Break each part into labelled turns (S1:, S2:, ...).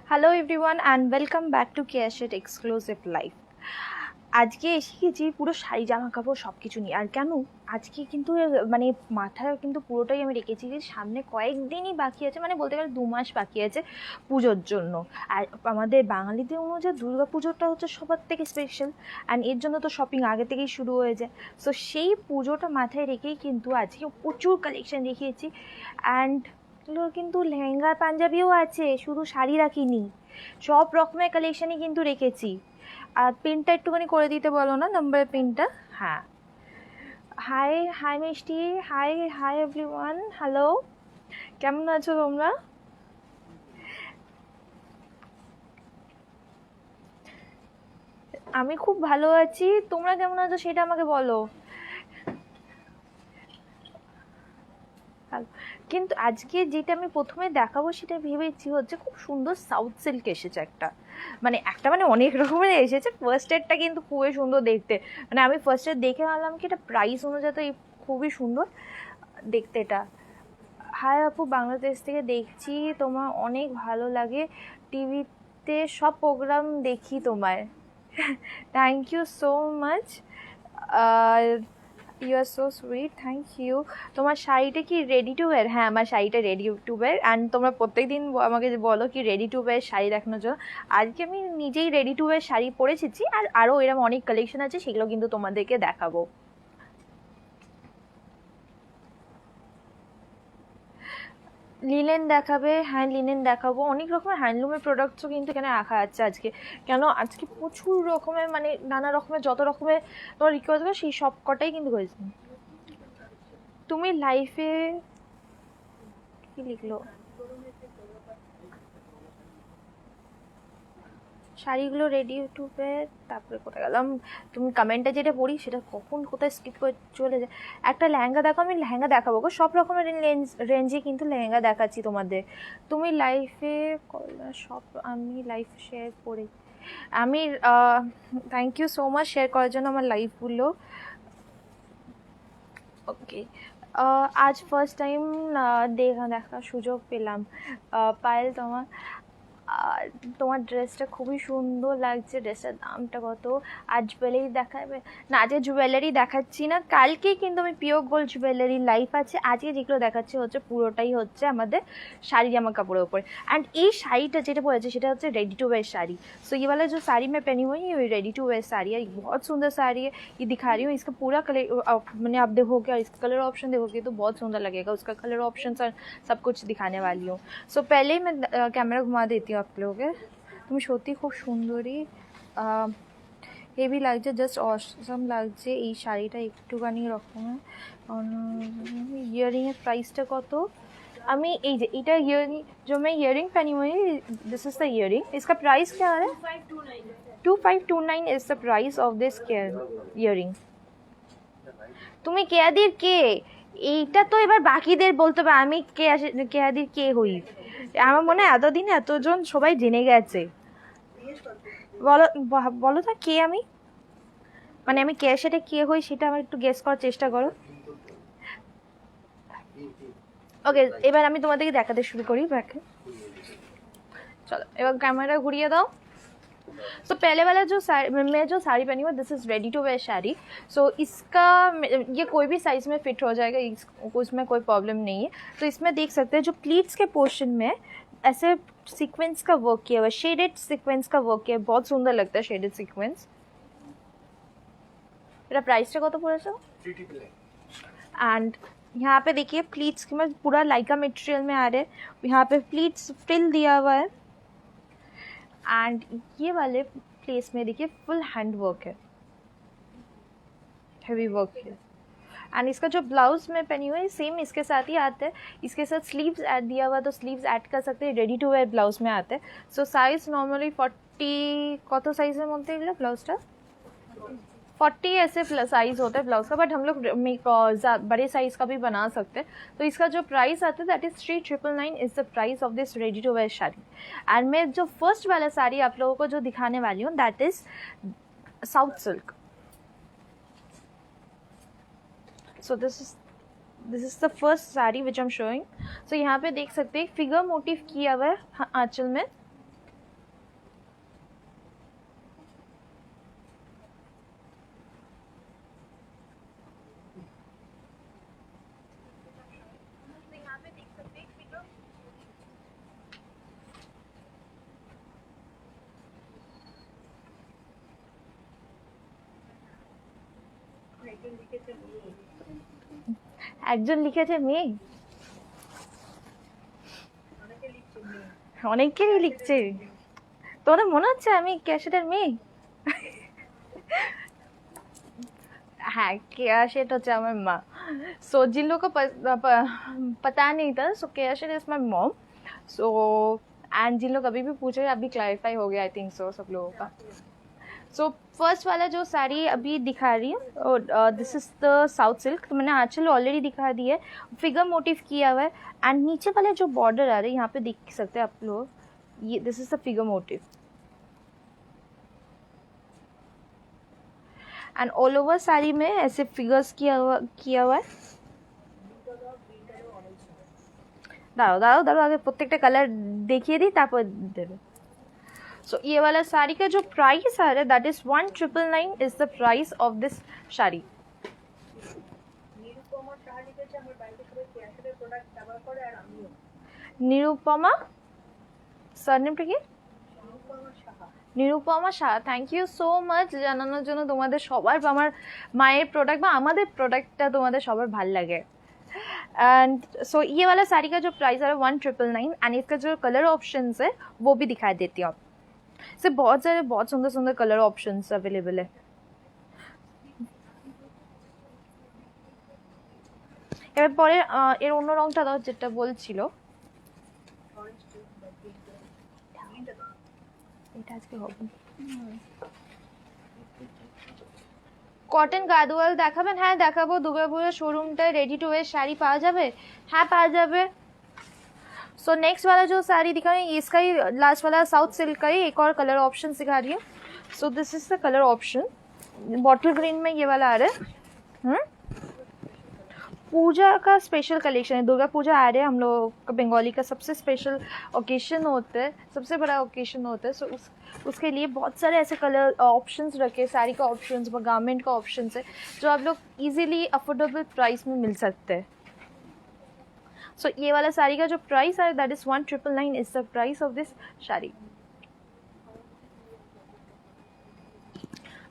S1: Hello everyone and welcome back to Keyashet exclusive life. আজকে এসে গেছি পুরো শাড়ি জামা কাপড় সব কিছু নিয়ে। আর কেন আজকে কিন্তু মানে মাথায় কিন্তু পুরোটাই আমি রেখেছি যে সামনে কয়েকদিনই বাকি আছে, মানে বলতে গেলে 2 মাস বাকি আছে পুজোর জন্য। আর আমাদের বাঙালিদের অনুযায়ী দুর্গা পুজোটা হচ্ছে সবার থেকে স্পেশাল, অ্যান্ড এর জন্য তো শপিং আগে থেকেই শুরু হয়ে যায়। সো সেই পুজোটা মাথায় রেখেই কিন্তু আজকে প্রচুর কালেকশন রেখেছি। অ্যান্ড কিন্তু লেহেঙ্গা পাঞ্জাবিও আছে, শুধু শাড়ি রাখিনি, সব রকমের কালেকশনই কিন্তু রেখেছি। আর পিনটা একটুখানি করে দিতে বলো না, নাম্বারের পিনটা। হ্যাঁ, হাই হাই মিষ্টি, হাই হাই এভরিওয়ান, হ্যালো, কেমন আছো তোমরা? আমি খুব ভালো আছি, তোমরা কেমন আছো সেটা আমাকে বলো। কিন্তু আজকে যেটা আমি প্রথমে দেখাবো সেটা ভেবেছি হচ্ছে খুব সুন্দর সাউথ সিল্ক এসেছে একটা, মানে অনেক রকমের এসেছে। ফার্স্ট এডটা কিন্তু খুবই সুন্দর দেখতে, মানে আমি ফার্স্ট এড দেখে ভাবলাম কি এটা প্রাইস অনুযায়ী তো খুবই সুন্দর দেখতে এটা। হাই আপু, বাংলাদেশ থেকে দেখছি, তোমার অনেক ভালো লাগে, টিভিতে সব প্রোগ্রাম দেখি তোমার। Thank you so much, you are so sweet, thank you. তোমার শাড়িটা কি রেডি টু ওয়্যার? হ্যাঁ, আমার শাড়িটা রেডি টু ওয়্যার। অ্যান্ড তোমরা প্রত্যেকদিন আমাকে বলো কি রেডি টু ওয়্যার শাড়ি দেখানোর জন্য। আজকে আমি নিজেই রেডি টু ওয়্যার শাড়ি পরেছি, আর আরও এরকম অনেক কালেকশন আছে, সেগুলো কিন্তু তোমাদেরকে দেখাবো। লিনেন দেখাবে? হ্যাঁ, লিনেন দেখাবো। অনেক রকমের হ্যান্ডলুমের প্রোডাক্টসও কিন্তু এখানে রাখা আছে আজকে। কেন আজকে প্রচুর রকমের, মানে নানা রকমের, যত রকমের তোমার রিকোয়েস্ট হবে সেই সব কটাই কিন্তু হয়েছে। তুমি লাইফে কি লিখলো? শাড়িগুলো রেডি ইউটিউবে, তারপরে কোথায় গেলাম? তুমি কমেন্টে যেটা পড়ি সেটা কখন কোথায় স্কিপ করে চলে যায়। একটা লেহেঙ্গা দেখো, আমি লেহেঙ্গা দেখাবো গো, সব রকমের রেঞ্জে কিন্তু লেহেঙ্গা দেখাচ্ছি তোমাদের। তুমি লাইফে সব, আমি লাইফ শেয়ার করি, আমি thank you so much share করার জন্য আমার লাইফগুলো। ওকে, আজ ফার্স্ট টাইম দেখার সুযোগ পেলাম। পায়েল, আর তোমার ড্রেসটা খুবই সুন্দর লাগছে, ড্রেসটার দামটা কত? আজ জুয়েলারি দেখাবে না? আজকে জুয়েলারি দেখাচ্ছি না, কালকেই কিন্তু আমি পিওর গোল্ড জুয়েলারি লাইফ আছে। আজকে যেগুলো দেখাচ্ছি হচ্ছে পুরোটাই হচ্ছে আমাদের শাড়ি জামা কাপড়ের ওপর। অ্যান্ড এই শাড়িটা যেটা পরেছে সেটা হচ্ছে ready to wear sari. So ये वाला जो साड़ी मैं पहनी हुई है ये रेडी टू वेयर साड़ी है, बहुत सुंदर साड़ी है। ये दिखा रही हूँ, इसका पूरा कलर मैंने आप देखोगे और इसका कलर ऑप्शन देखोगे तो बहुत सुंदर लगेगा, उसका कलर ऑप्शन सब कुछ दिखाने वाली हूँ। सो पहले मैं कैमरा घुमा देती हूँ आप लोगों। তুমি সত্যি খুব সুন্দরী, হেভি লাগছে, জাস্ট অসম লাগছে এই শাড়িটা, একটুখানি রকমের। ইয়ারিংয়ের প্রাইসটা কত? আমি এই যে এটা ইয়াरिंग जो मैं इयरिंग पहनी हुई है, दिस इज द इयरिंग, इसका प्राइस क्या है? 2529 is the price of this earring. তুমি কেয়াদির কে? এইটা তো এবার বাকিদের বলতে হবে, আমি কেয়াদির কে হই? আমার মনে হয় এতদিনে এতজন সবাই জেনে গেছে। বলো বলো তো কে আমি, মানে আমি কে, সেটা কে হই সেটা আমার একটু গেস করার চেষ্টা করো। ওকে, এবার আমি তোমাদেরকে দেখাতে শুরু করি ব্যাকে। চলো এবার ক্যামেরা ঘুরিয়ে দাও। तो पहले वाला जो मैं जो साड़ी पहनी हूँ, this is ready to wear sari. So इसका ये कोई भी साइज़ में फिट हो जाएगा, उसमें कोई प्रॉब्लम नहीं है। तो इसमें देख सकते हैं जो प्लीट्स के पोर्शन में ऐसे सीक्वेंस का वर्क किया हुआ है, शेडेड सीक्वेंस का वर्क किया है, बहुत सुंदर लगता है शेडेड सीक्वेंस। मेरा प्राइसটা কত পড়েছে? एंड यहाँ पे देखिए प्लीट्स के में पूरा लाइका मटेरियल में आ रहे हैं, यहाँ पे प्लीट्स फ्रिल दिया हुआ है। एंड ये वाले प्लेस में देखिए फुल हैंड वर्क है, हेवी वर्क है। एंड इसका जो ब्लाउज में पहनी हुई है सेम इसके साथ ही आता है, इसके साथ स्लीव्स ऐड दिया हुआ, तो स्लीव्स ऐड कर सकते हैं, रेडी टू वेयर ब्लाउज में आते हैं। सो साइज नॉर्मली 40 কত সাইজের মধ্যে এগুলো ব্লাউজটা 40 ऐसे साइज होता है ब्लाउज का, बट हम लोग बड़े साइज का भी बना सकते हैं। तो इसका जो प्राइस आता है that is 3999 is the price of this ready to wear sari. And मैं जो फर्स्ट वाला साड़ी आप लोगों को जो दिखाने वाली हूँ that is south silk. So this is the first sari which I am showing. So यहाँ पे देख सकते हैं फिगर मोटिव किया हुआ है आंचल में, একজন লিখেছে মেয়ে, অনেকেরই লিখছে। তোদের মনে হচ্ছে আমি ক্যাশেটের মেয়ে? हाँ केयाशेट होता है हमारी माँ। सो जिन लोगों को पता नहीं था, so Keyashet is my mom. So and जिन लोग अभी भी पूछ रहे हैं, अभी क्लैरिफाई हो गया आई थिंक सो सब लोगों का। सो फर्स्ट वाला जो साड़ी अभी दिखा रही हूँ, this is the south silk. तो मैंने आंचल ऑलरेडी दिखा दी है, फिगर मोटिव किया हुआ है। एंड नीचे वाले जो बॉर्डर आ रहे हैं यहाँ पे देख सकते हैं आप लोग, ये this is the figure motive. And all over sari में ऐसे फिगर्स किया हुआ है। दाঁড়াও दाঁড়াও दाঁড়ाओ, आगे प्रत्येकটা कलर देखिए दी तापर देवे। सो ये वाला साड़ी का जो प्राइस आ रहा है that is 1999 is the price of this sari. Nirupama সারনেমটা কি? Nirupama Shah. Thank you so much জানানোর জন্য। তোমাদের সবার আমার মায়ের প্রোডাক্ট বা আমাদের প্রোডাক্টটা তোমাদের সবার ভাল লাগে। एंड सो ये वाला साड़ी का जो प्राइस है 1999 एंड इसका जो कलर ऑप्शंस है वो भी दिखा देती हूँ। से बहुत सारे बहुत सुंदर सुंदर कलर ऑप्शंस अवेलेबल है। এবার পরে এর অন্য রংটা দাও যেটা বলছিল। এটা আজকে হবে। কটন গাদওয়াল দেখাবেন? হ্যাঁ দেখাবো। দুর্গাপুরের শোরুমটায় रेडी टू वेयर শাড়ি পাওয়া যাবে? হ্যাঁ পাওয়া যাবে। सो नेक्स्ट वाला जो साड़ी दिखा रही है इसका ही लास्ट वाला साउथ सिल्क का ही एक और कलर ऑप्शन दिखा रही हूँ। सो this is the colour option, bottle green में ये वाला आ रहा है। पूजा का स्पेशल कलेक्शन है, दुर्गा पूजा आ रहा है हम लोग का, बंगाली का सबसे स्पेशल ओकेशन होता है, सबसे बड़ा ओकेशन होता है। सो उसके लिए बहुत सारे ऐसे कलर ऑप्शंस रखे, साड़ी का ऑप्शंस, गारमेंट का ऑप्शंस है जो आप लोग इजीली अफोर्डेबल प्राइस में मिल सकते हैं। सो ये वाला साड़ी का जो प्राइस है that is 1999 is the price of this sari.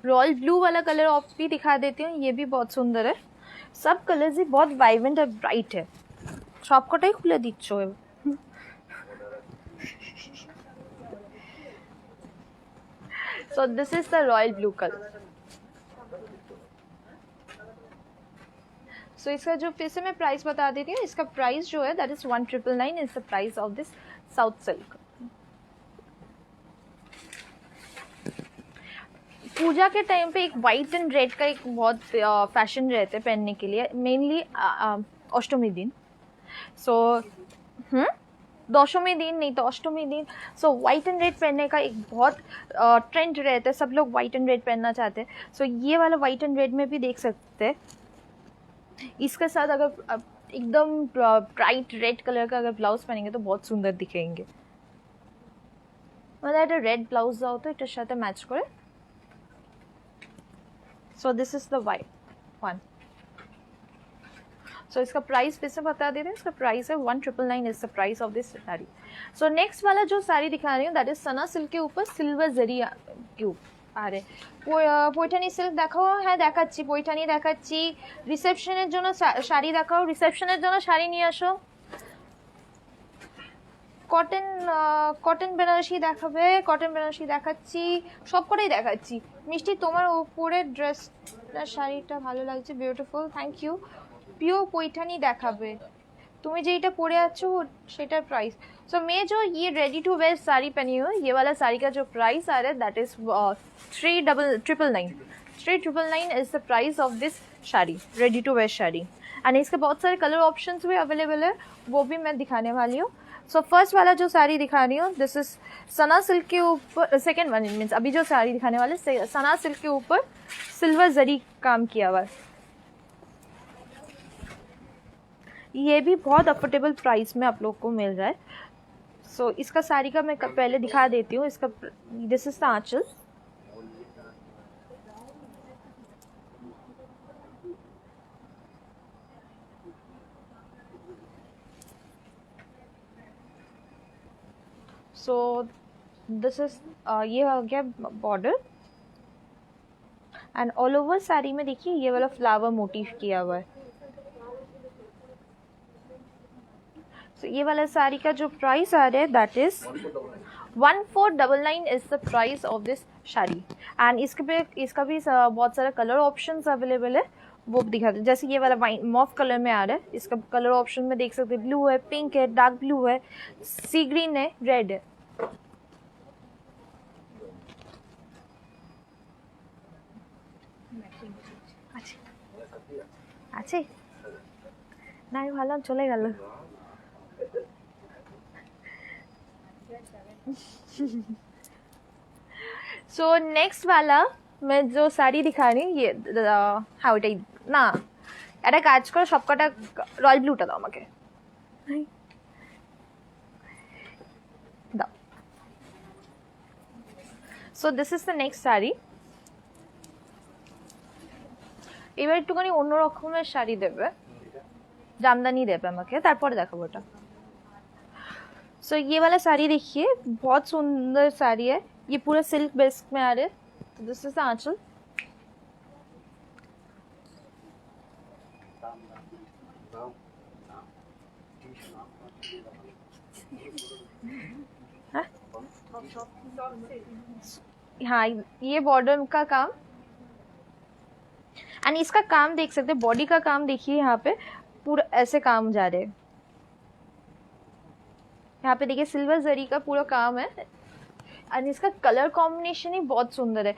S1: Royal blue वाला कलर ऑफ भी दिखा देती हूँ, ये भी बहुत सुंदर है। सब कलर्स ही बहुत वाइब्रेंट और ब्राइट है। সবকটাই খুলে দিচ্ছ। So this is the royal blue color. So इसका जो फिर से मैं प्राइस बता देती हूँ, इसका प्राइस जो है that is 1999 is the price of this south silk. Puja के टाइम पे एक वाइट एंड रेड का एक बहुत फैशन रहते हैं पहनने के लिए, मेनली अष्टमी दिन। सो दशमी दिन नहीं तो अष्टमी दिन। सो वाइट एंड रेड पहनने का एक बहुत ट्रेंड रहता है, सब लोग वाइट एंड रेड पहनना चाहते हैं। सो ये वाला वाइट एंड रेड में भी देख सकते हैं। इसके साथ अगर एकदम ब्राइट रेड कलर का अगर ब्लाउज पहनेंगे तो बहुत सुंदर दिखेंगे। मतलब এটা রেড ব্লাউজ দাও তো এটার সাথে ম্যাচ করে। So this is the white one. So इसका प्राइस फिर से बता दे रहे हैं, इसका प्राइस है 1999 is the price of this sari. So next वाला जो साड़ी दिखा रही हूँ दैट इज सना सिल्क के ऊपर सिल्वर जरी क्यूब आ रहे। পৈঠানি সিল্ক দেখাও? হ্যাঁ দেখাচ্ছি, পৈঠানি দেখাচ্ছি। রিসেপশনের জন্য শাড়ি দেখাও, রিসেপশনের জন্য শাড়ি নিয়ে আসো। কটন কটন বেনারসি দেখাবে? কটন বেনারসি দেখাচ্ছি, সবকটাই দেখাচ্ছি। মিষ্টি তোমার উপরে ড্রেসটা শাড়িটা ভালো লাগছে, beautiful, thank you. Pure Paithani দেখাবে? তুমি যেটা পরে আছো সেটার प्राइस। सो मैं जो ये रेडी टू वेयर साड़ी पहनी हूँ, ये वाला साड़ी का जो प्राइस आ रहा है that is 3999 is the price of this sari, ready to wear sari. And इसके बहुत सारे कलर ऑप्शंस भी अवेलेबल है, वो भी मैं दिखाने वाली हूँ। सो फर्स्ट वाला जो साड़ी दिखा रही हूँ दिस इज सना सिल्क के ऊपर, सेकेंड वन मीन्स अभी जो साड़ी दिखाने वाले सना सिल्क के ऊपर सिल्वर जरी काम किया हुआ है। ये भी बहुत अफोर्डेबल प्राइस में आप लोग को मिल रहा है। सो इसका साड़ी का मैं पहले दिखा देती हूँ। इसका this is the aanchal. So this is ये हो गया border and all over sari में देखिए ये वाला फ्लावर मोटिव किया हुआ है। So, ये वाला साड़ी का जो प्राइस आ रहा है that is 1499 is the price of this sari. And इसका भी बहुत सारा कलर ऑप्शंस अवेलेबल है, वो दिखाते हैं। जैसे ये वाला वाइन मॉफ कलर में आ रहा है, इसका कलर ऑप्शन में देख सकते हैं, ब्लू है, पिंक है, डार्क ब्लू है, सी ग्रीन है, रेड है। আছে নাই ভালো চলে গেল। सो नेक्स्ट वाला मैं जो साड़ी दिखा रही ये हाँ ওটাই না, একটা কাজ করো সবকটা রয়্যাল ব্লুটা দাও আমাকে, দাও। So this is the next sari. এবার একটুখানি অন্য রকমের শাড়ি দেবে, জামদানি देवे আমাকে, তারপরে দেখাবো ওটা। सो ये वाला साड़ी देखिए, बहुत सुंदर साड़ी है, ये पूरा सिल्क बेस में आ रहा है। दिस इज द आंचल। हाँ ये बॉर्डर का काम, एंड इसका काम देख सकते हैं, बॉडी का काम देखिए, यहाँ पे पूरा ऐसे काम जा रहे हैं। यहाँ पे देखिए सिल्वर जरी का पूरा काम है, एंड इसका कलर कॉम्बिनेशन ही बहुत सुंदर है,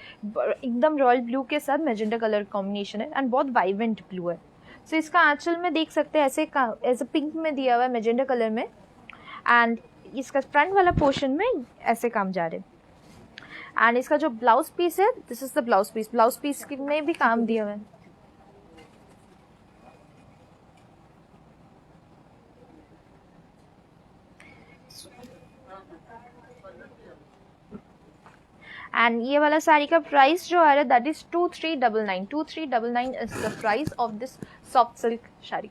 S1: एकदम रॉयल ब्लू के साथ मैजेंटा कलर कॉम्बिनेशन है, एंड बहुत वाइब्रेंट ब्लू है। सो इसका आंचल में देख सकते हैं ऐसे पिंक में दिया हुआ है मैजेंटा कलर में, एंड इसका फ्रंट वाला पोर्शन में ऐसे काम जा रहे हैं। एंड इसका जो ब्लाउज पीस है, this is the blouse piece, blouse piece में भी काम दिया हुआ है। एंड ये वाला साड़ी का प्राइस जो आ रहा है that is 2399। 2399 is the price of this soft silk sari.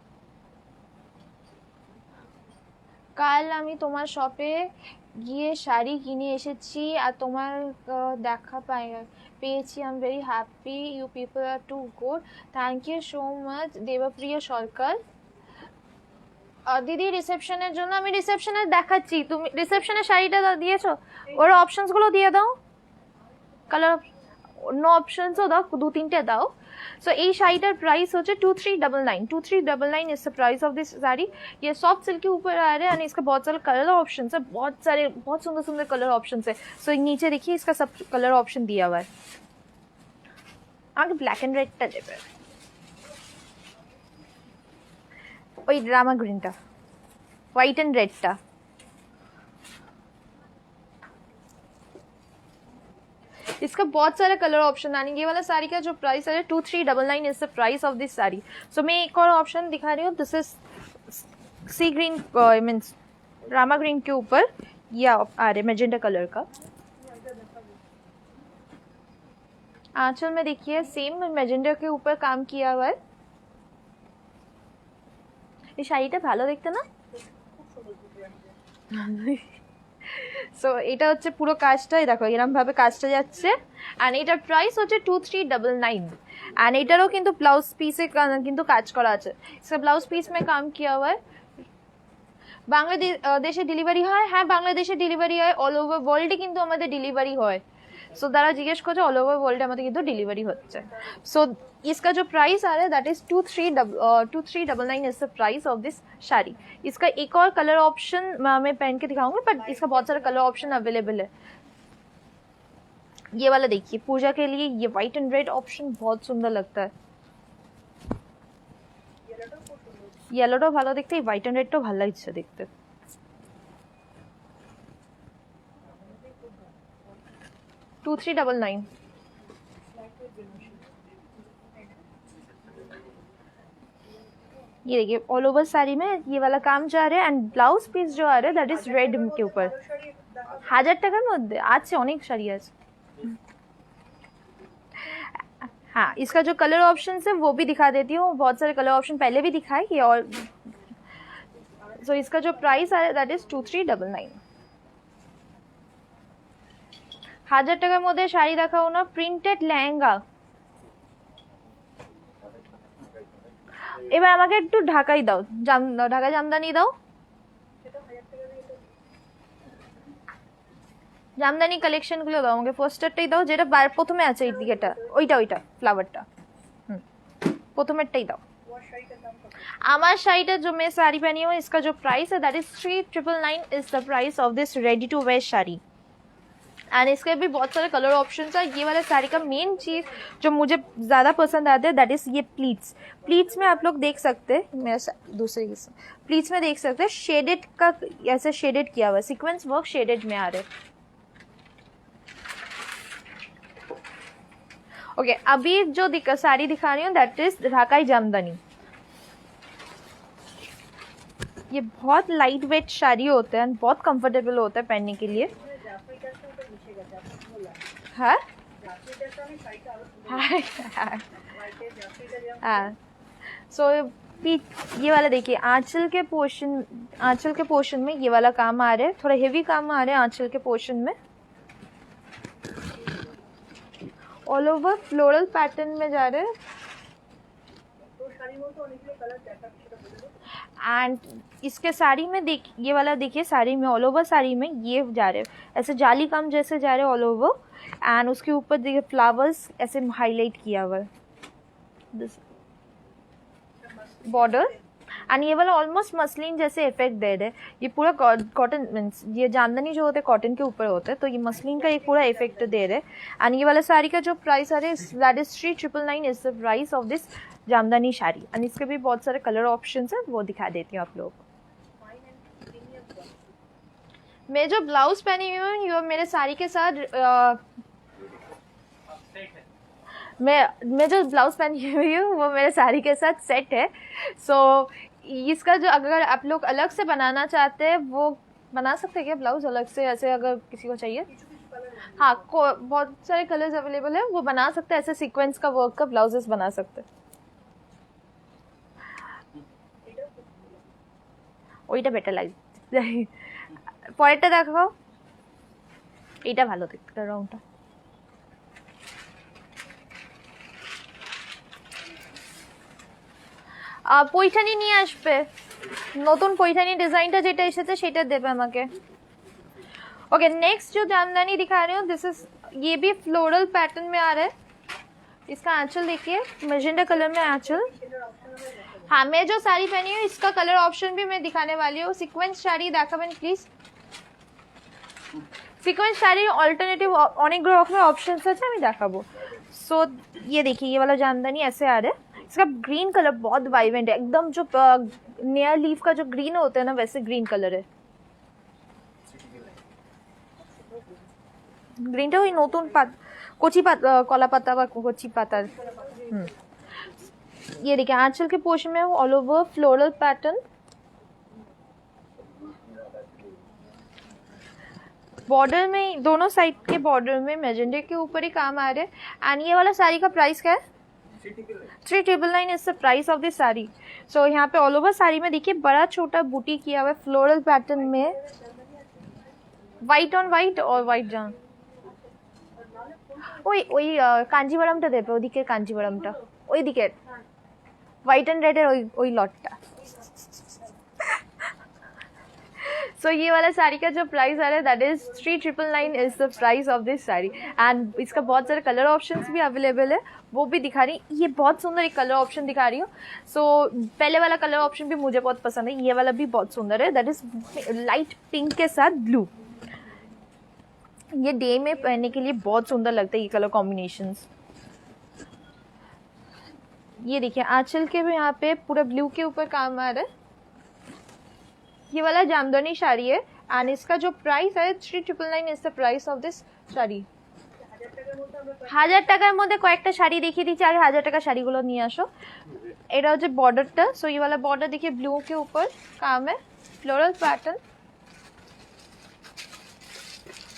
S1: কাল আমি তোমার শপে গিয়ে শাড়ি কিনে এসেছি আর তোমার দেখা পেয়েছি। I am very happy, you people are too good, thank you so much Debpriya Sarkar. দিদি রিসেপশনের জন্য আমি রিসেপশনে দেখাচ্ছি, তুমি রিসেপশনের শাড়িটা দিয়েছো, ওর অপশনসগুলো দিয়ে দাও, কালার অন্য অপশনসও দাও, দু তিনটে দাও। सो এই শাড়িটার प्राइस হচ্ছে 2399। 2399 is the price of this sari. ये सॉफ्ट सिल्क के ऊपर आ रहा है, एंड इसका बहुत सारे कलर ऑप्शंस है, बहुत सुंदर सुंदर कलर ऑप्शंस है। सो नीचे देखिए इसका सब कलर ऑप्शन दिया हुआ है। आगे ब्लैक एंड रेडটা দেবে, ওই ড্রামা গ্রিনটা, হোয়াইট এন্ড রেডটা। इसका बहुत सारे कलर ऑप्शन आने। ये वाला साड़ी का जो प्राइस है 2399 is the price of this sari. So मैं एक और ऑप्शन दिखा रही हूँ, this is sea green means Rama green के ऊपर या आ रहे मैजेंटा कलर का। आंचल में देखिए सेम मैजेंटा के ऊपर काम किया हुआ है। ये শাড়িটা ভালো দেখতে না? সো এটা হচ্ছে পুরো কাজটা, দেখো এরকম ভাবে কাজটা যাচ্ছে, এন্ড এটার প্রাইস হচ্ছে 2399। एंड এটারও কিন্তু ব্লাউজ পিসে কিন্তু কাজ করা আছে। इसका ব্লাউজ পিস में काम किया हुआ है। বাংলাদেশে ডেলিভারি হয়, হ্যাঁ বাংলাদেশে ডেলিভারি হয়, অল ওভার ওয়ার্ল্ডে কিন্তু আমাদের ডেলিভারি হয়। सो তারা জিজ্ঞেস করছে অল ওভার ওয়ার্ল্ডে আমাদের কিন্তু ডেলিভারি হচ্ছে। सो इसका जो प्राइस आ रहा है that is 2399 is the price of this sari. इसका एक और कलर ऑप्शन मैं पहन के दिखाऊंगी, बट इसका बहुत सारा कलर ऑप्शन अवेलेबल है। ये वाला देखिए, पूजा के लिए ये व्हाइट एंड रेड ऑप्शन बहुत सुंदर लगता है। येलोটাও ভালো দেখতে, হোয়াইট এন্ড রেডটাও ভালো লাগছে দেখতে। टू 2399। ये देखिए ऑल ओवर साड़ी में ये वाला काम जा रहा है, एंड ब्लाउज पीस जो आ रहा है दैट इज रेड के ऊपर। 1000 টাকার মধ্যে আছে, অনেক শাড়ি আছে। हाँ इसका जो कलर ऑप्शन है वो भी दिखा देती हूँ, बहुत सारे कलर ऑप्शन पहले भी दिखाए ये। और सो इसका जो प्राइस आ रहा है दैट इज 2399। 1000 টাকার মধ্যে শাড়ি দেখাও না, প্রিন্টেড লেহেঙ্গা এবার আমাকে একটু ঢাকাই দাও, ঢাকা জামদানি দাও, জামদানি কালেকশন গুলো দাও আমাকে, পোস্টারটাই দাও যেটা প্রথমে আছে এই দিকেটা, ওইটা ফ্লাওয়ারটা, প্রথমেরটাই দাও। আমার শাড়িটা जो मैं साड़ी पहनी हूँ इसका जो प्राइस है that is 3999 is the price of this ready to wear sari. And इसके भी बहुत सारे कलर ऑप्शंस है। ये वाला साड़ी का मेन चीज़ जो मुझे ज़्यादा पसंद आता है दैट इज़ ये प्लीट्स। प्लीट्स में आप लोग देख सकते हैं, मेरा दूसरे किस्म प्लीट्स में देख सकते हैं शेडेड का, ऐसे शेडेड किया हुआ सीक्वेंस वर्क शेडेड में आ रहे। ओके अभी जो साड़ी दिखा रही हूँ दैट इज ढाकाई जामदानी। ये बहुत लाइट वेट साड़ी होता है, बहुत कंफर्टेबल होता है पहनने के लिए। हाँ सो ये वाला देखिए आंचल के पोर्शन में ये वाला काम आ रहा है, थोड़ा हेवी काम आ रहा है आंचल के पोर्शन में, ऑल ओवर फ्लोरल पैटर्न में जा रहे हैं। एंड इसके साड़ी में ये वाला देखिए साड़ी में ऑल ओवर साड़ी में ये जा रहे हैं ऐसे जाली काम जैसे जा रहे हैं ऑल ओवर। एंड उसके ऊपर देखिए फ्लावर्स ऐसे हाईलाइट किया हुआ है बॉर्डर। एंड ये वाला ऑलमोस्ट मसलिन जैसे इफेक्ट दे रहे, ये पूरा कॉटन मीन्स ये जामदानी जो होते हैं कॉटन के ऊपर होते हैं, तो ये मसलिन का एक पूरा इफेक्ट दे रहे। एंड ये वाला साड़ी का जो प्राइस आ रहा है that is 3999 is the price of this jamdani sari. And इसके भी बहुत सारे कलर ऑप्शंस हैं, वो दिखा देती हूँ आप लोग। मैं जो ब्लाउज पहनी हुई हूँ ये मेरे साड़ी के साथ मैं जो ब्लाउज पहनी हुई हूँ वो मेरे साड़ी के साथ सेट है। सो इसका जो अगर आप लोग अलग से बनाना चाहते हैं वो बना सकते हैं क्या ब्लाउज अलग से, ऐसे अगर किसी को चाहिए? हाँ बहुत सारे कलर्स अवेलेबल है, वो बना सकते हैं, ऐसे सीक्वेंस का वर्क का ब्लाउजेस बना सकते हैं। ওইটা বেটার লাগে, পরেরটা দেখো, এইটা ভালো দেখতে রংটা। পৈঠানি নিয়ে আসবে, নতুন পৈঠানি ডিজাইনটা যেটা এসেছে সেটা देवे আমাকে। ओके नेक्स्ट जो जामदानी दिखा रही हूँ दिस इज ये भी फ्लोरल पैटर्न में आ रहा है। इसका आंचल देखिए मैजेंडा कलर में आंचल। हाँ मैं जो साड़ी पहनी हूँ इसका कलर ऑप्शन भी मैं दिखाने वाली हूँ। सीक्वेंस শাড়ি দেখাবেন প্লিজ। सीक्वेंस শাড়ি অল্টারনেটিভ অনেক রকমের অপশনস আছে আমি দেখাবো। सो ये देखिए ये वाला जामदानी ऐसे आ रहा है, इसका ग्रीन कलर बहुत वाइब्रेंट है एकदम, जो नया लीफ का जो ग्रीन होता है ना वैसे ग्रीन कलर है। ग्रीनটা ওই নতুন কচি কলা পাতা বা কচি পাতার। ये देखिए आंचल के पोर्शन में all over floral pattern, border में दोनों साइड के बॉर्डर में मैजेंडे के ऊपर ही काम आ रहा है। एंड ये वाला साड़ी का प्राइस क्या है? 3999 is the price of this sari. So यहाँ पे ऑल ओवर साड़ी में देखिए बड़ा छोटा बूटी किया हुआ है फ्लोरल पैटर्न में, व्हाइट ऑन व्हाइट और व्हाइट जान ওই কাঞ্জিভারামটা দেবে, ওদিকে কাঞ্জিভারামটা ওইদিকে व्हाइट एंड रेड है वही लॉटटा। सो ये वाला साड़ी का जो प्राइस आ रहा है that is 3999 is the price of this sari. And इसका बहुत सारे कलर ऑप्शंस भी अवेलेबल है, वो भी दिखा रही। ये बहुत सुंदर एक कलर ऑप्शन दिखा रही हूँ। सो पहले वाला कलर ऑप्शन भी मुझे बहुत पसंद है, ये वाला भी बहुत सुंदर है, दैट इज लाइट पिंक के साथ ब्लू। ये डे में पहनने के लिए बहुत सुंदर लगता है ये कलर कॉम्बिनेशंस। ये देखिए आंचल के भी यहाँ पे पूरा ब्लू के ऊपर काम आ रहा है। ये वाला जामदानी साड़ी है एंड इसका जो प्राइस है 3999 is the price of this sari. 1000 টাকার মধ্যে কয়েকটা শাড়ি দেখিয়ে দিচ্ছি, আগে 1000 টাকার শাড়িগুলো নিয়ে আসো। এটা হচ্ছে বর্ডারটা। सो ये वाला बॉर्डर देखिए ब्लू के ऊपर काम है, फ्लोरल पैटर्न।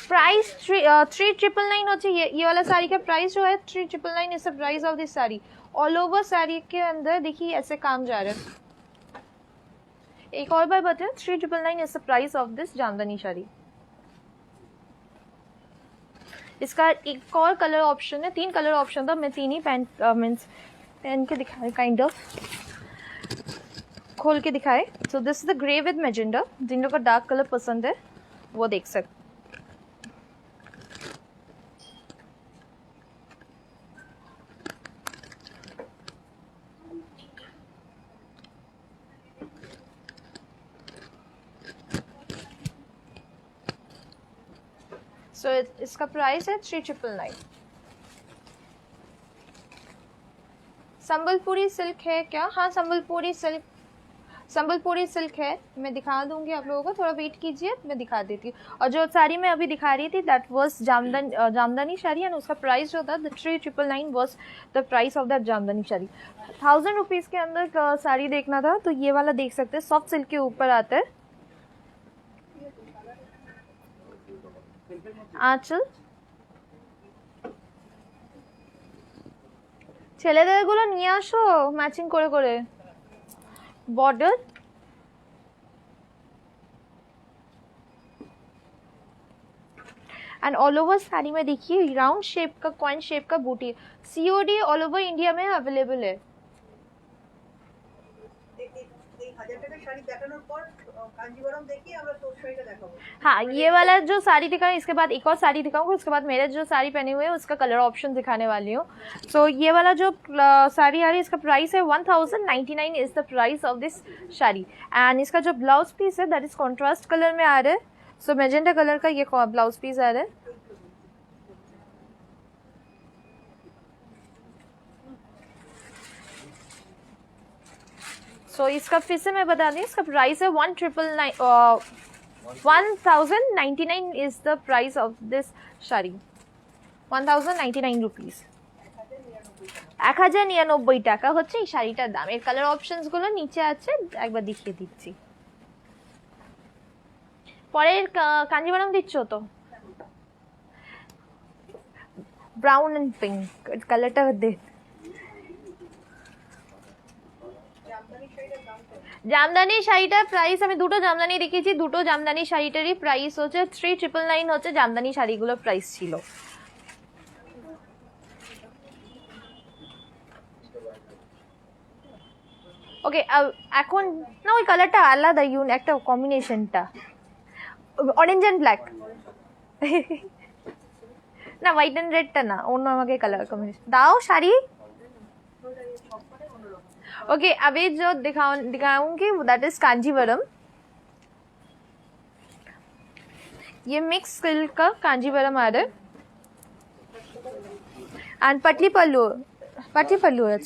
S1: प्राइस 3999 होती है। ये वाला साड़ी का प्राइस जो है 3999 is the price of this sari. All over sari के अंदर देखिए ऐसे काम जा रहा है। एक और बार बताएं 3999 is the price of this jamdani sari. इसका एक और कलर ऑप्शन है, 3 कलर ऑप्शन था, मैं 3 ही पहन के दिखा काइंड ऑफ। खोल के दिखाए। So this is the grey with magenta. जिन लोगों को डार्क कलर पसंद है वो देख सकते। सो इसका प्राइस है 3999। संबलपुरी सिल्क है क्या? हाँ, संबलपुरी सिल्क है। मैं दिखा दूंगी आप लोगों को, थोड़ा वेट कीजिए, मैं दिखा देती हूँ। और जो साड़ी मैं अभी दिखा रही थी that was jamdani sari, and उसका प्राइस जो था 3999 was the price of that jamdani sari. 1000 rupees के अंदर साड़ी देखना था तो ये वाला देख सकते हैं, सॉफ्ट सिल्क के ऊपर आता है। आंचल ছেলেদেরগুলো নিয়ে আসো ম্যাচিং করে করে। Border and all over sari में देखिए राउंड शेप का कॉइन शेप का बूटी। सीओडी ऑल ओवर इंडिया में अवेलेबल है। हाँ, ये वाला जो साड़ी दिखाऊँ, इसके बाद एक और साड़ी दिखाऊंगी, उसके बाद मेरे जो साड़ी पहने हुए हैं उसका कलर ऑप्शन दिखाने वाली हूँ। सो ये वाला जो साड़ी आ रही है इसका प्राइस है 1099 is the price of this sari. And इसका जो ब्लाउज पीस है दैट इज कॉन्ट्रास्ट कलर में आ रहा है। सो मैजेंटा कलर का ये ब्लाउज पीस आ रहा है। सो इसका फिर से मैं बता दी, इसका प्राइस है 1099 is the price of this sari. 1099 rupees. 1099 টাকা হচ্ছে এই শাড়িটার দাম। এর কালার অপশনস গুলো নিচে আছে, একবার দেখিয়ে দিচ্ছি। পরের কাঞ্জিভারাম দিচ্ছ তো, ব্রাউন এন্ড পিঙ্ক কালারটা দে। জামদানি শাড়িটার প্রাইস আমি দুটো জামদানি দেখেছি, দুটো জামদানি শাড়িটারই প্রাইস হচ্ছে 3999 হচ্ছে জামদানি শাড়িগুলোর প্রাইস ছিল। ওকে, এখন না ওই কালারটা আলাদা, একটা কম্বিনেশনটা অরেঞ্জ এন্ড ব্ল্যাক। না হোয়াইট এন্ড রেডটা না, অন্য আমাকে কালার কম্বিনেশন দাও শাড়ি। ओके, अभी जो दिखाऊंगी दैट इज कांजीवरम। ये मिक्स सिल्क का कांजीवरम आ रहा है एंड पटली पल्लू है।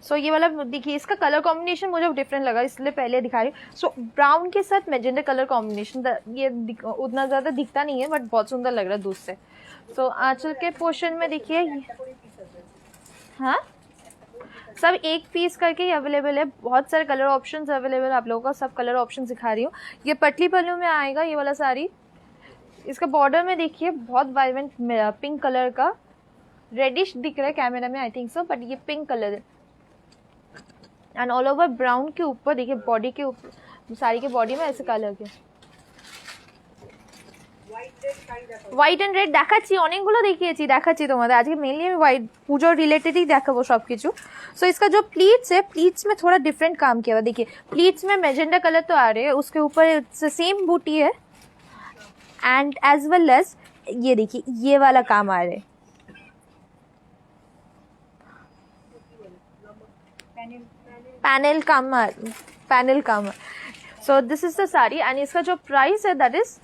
S1: सो ये वाला देखिए, इसका कलर कॉम्बिनेशन मुझे डिफरेंट लगा इसलिए पहले दिखा रही हूँ। सो ब्राउन के साथ मैजेंडा कलर कॉम्बिनेशन, ये उतना ज़्यादा दिखता नहीं है बट बहुत सुंदर लग रहा है दूर से। सो आंचल के पोर्शन में देखिए, हाँ सब एक पीस करके ही अवेलेबल है। बहुत सारे कलर ऑप्शंस अवेलेबल है आप लोगों का, सब कलर ऑप्शन दिखा रही हूँ। ये पटली पल्लू में आएगा ये वाला साड़ी। इसका बॉर्डर में देखिए बहुत वाइब्रेंट पिंक कलर का, रेडिश दिख रहा है कैमरा में आई थिंक सो, बट ये पिंक कलर है। एंड ऑल ओवर ब्राउन के ऊपर देखिए, बॉडी के ऊपर साड़ी के बॉडी में ऐसे कलर के হোয়াইট এন্ড রেড দেখাচ্ছি, অনেকগুলো দেখাচ্ছি তোমাদের। আজকে মেনলি আমি হোয়াইট পুজোর রিলেটেডই দেখাবো सब কিছু। सो इसका जो प्लीट्स है, प्लीट्स में थोड़ा डिफरेंट काम किया हुआ। देखिए प्लीट्स में मैजेंडा कलर तो आ रहे हैं, उसके ऊपर सेम बूटी है एंड एज वेल एज ये देखिए ये वाला काम आ रहा है, पैनल काम। So this is the sari and इसका जो प्राइस है that is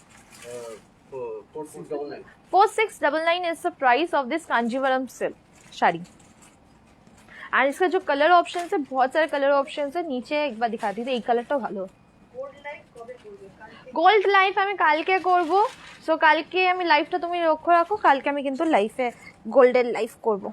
S1: 4699 is the price of this Kanjeevaram silk sari. And इसका जो कलर ऑप्शन है, बहुत सारे कलर ऑप्शन है, नीचे एक बार दिखाती थी। এই কালারটা ভালো। গোল্ড লাইফ আমি কালকে করব। সো কালকে আমি লাইফটা তুমি লক্ষ্য রাখো, কালকে আমি কিন্তু লাইফে গোল্ডের লাইফ করব।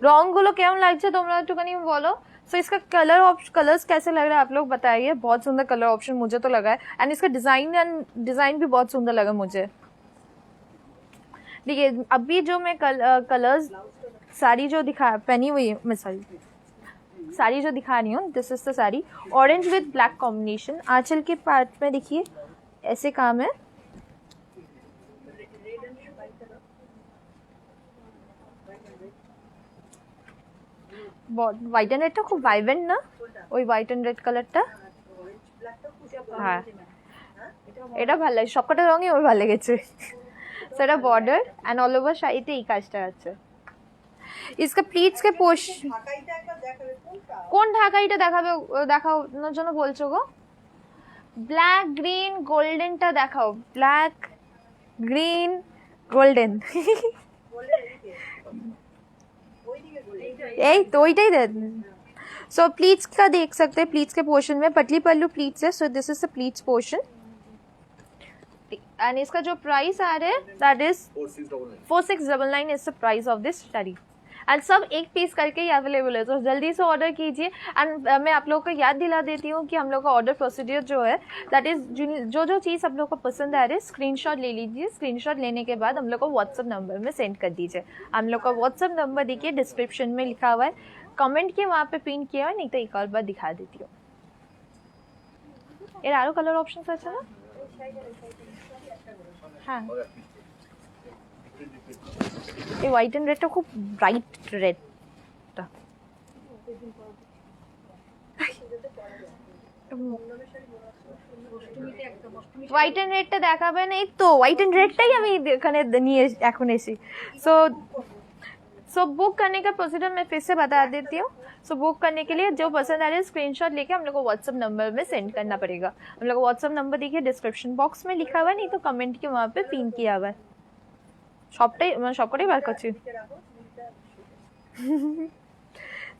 S1: रंगगुलो केमन लागছে তোমরা একটুখানি বলো। सो इसका कलर्स कैसे लग रहा है आप लोग बताइए। बहुत सुंदर कलर ऑप्शन मुझे तो लगा है एंड इसका डिजाइन भी बहुत सुंदर लगा मुझे। देखिए अभी जो मैं कलर्स साड़ी जो दिखा पहनी हुई है, मैं साड़ी साड़ी जो दिखा रही हूँ, this is the sari, orange with black combination. आंचल के पार्ट में देखिए ऐसे काम है, হোয়াইট এন্ড রেডটা খুব ভাইব্রেন্ট না, ওই হোয়াইট এন্ড রেড কালারটা। হ্যাঁ এটা ভালো লাগে, সবকটা রঙই ওর ভালো লেগেছে। সেটা বর্ডার অ্যান্ড অল ওভার শাড়িতে এই কাজটা আছে। इसका প্লিটস के পোশ, কোন ঢাকাইটা দেখাবে, দেখানোর জন্য বলছো গো? ব্ল্যাক গ্রিন গোল্ডেনটা দেখাও, ব্ল্যাক গ্রিন গোল্ডেন। यही तो वही दे। सो प्लीट्स का देख सकते हैं, प्लीट्स के पोर्शन में पतली पल्लू प्लीट्स है, so this is the pleats portion and इसका जो प्राइस आ रहा है that is 4699 is the price of this sari and सब एक पीस करके ही अवेलेबल है, तो जल्दी से ऑर्डर कीजिए। एंड मैं आप लोगों को याद दिला देती हूँ कि हम लोग का ऑर्डर प्रोसीजर जो है दैट इज जो चीज़ आप लोग को पसंद आ रही है स्क्रीनशॉट ले लीजिए, स्क्रीनशॉट लेने के बाद हम लोग को व्हाट्सअप नंबर में सेंड कर दीजिए। हम लोग का व्हाट्सअप नंबर देखिए डिस्क्रिप्शन में लिखा हुआ है, कमेंट किए वहाँ पे पिन किया हुआ है, नहीं तो एक और बार दिखा देती हूँ। এর আরো কালার অপশনস আছে না? হ্যাঁ এই হোয়াইট এন্ড রেডটা খুব ব্রাইট রেডটা। হোয়াইট এন্ড রেডটা দেখাবেন, এই তো হোয়াইট এন্ড রেডটাই আমি এখানে নিয়ে এখন এসি। सो बुक करने का प्रोसीजर मैं फिर से बता देती हूँ। सो बुक करने के लिए जो पसंद आ रहा है स्क्रीनशॉट लेके हम लोग को व्हाट्सअप नंबर में सेंड करना पड़ेगा। हम लोग को व्हाट्सअप नंबर देखिए डिस्क्रिप्शन बॉक्स में लिखा हुआ है, नहीं तो कमेंट के वहाँ पे पिन किया हुआ है। সবটাই মানে সবকটাই বার করছি।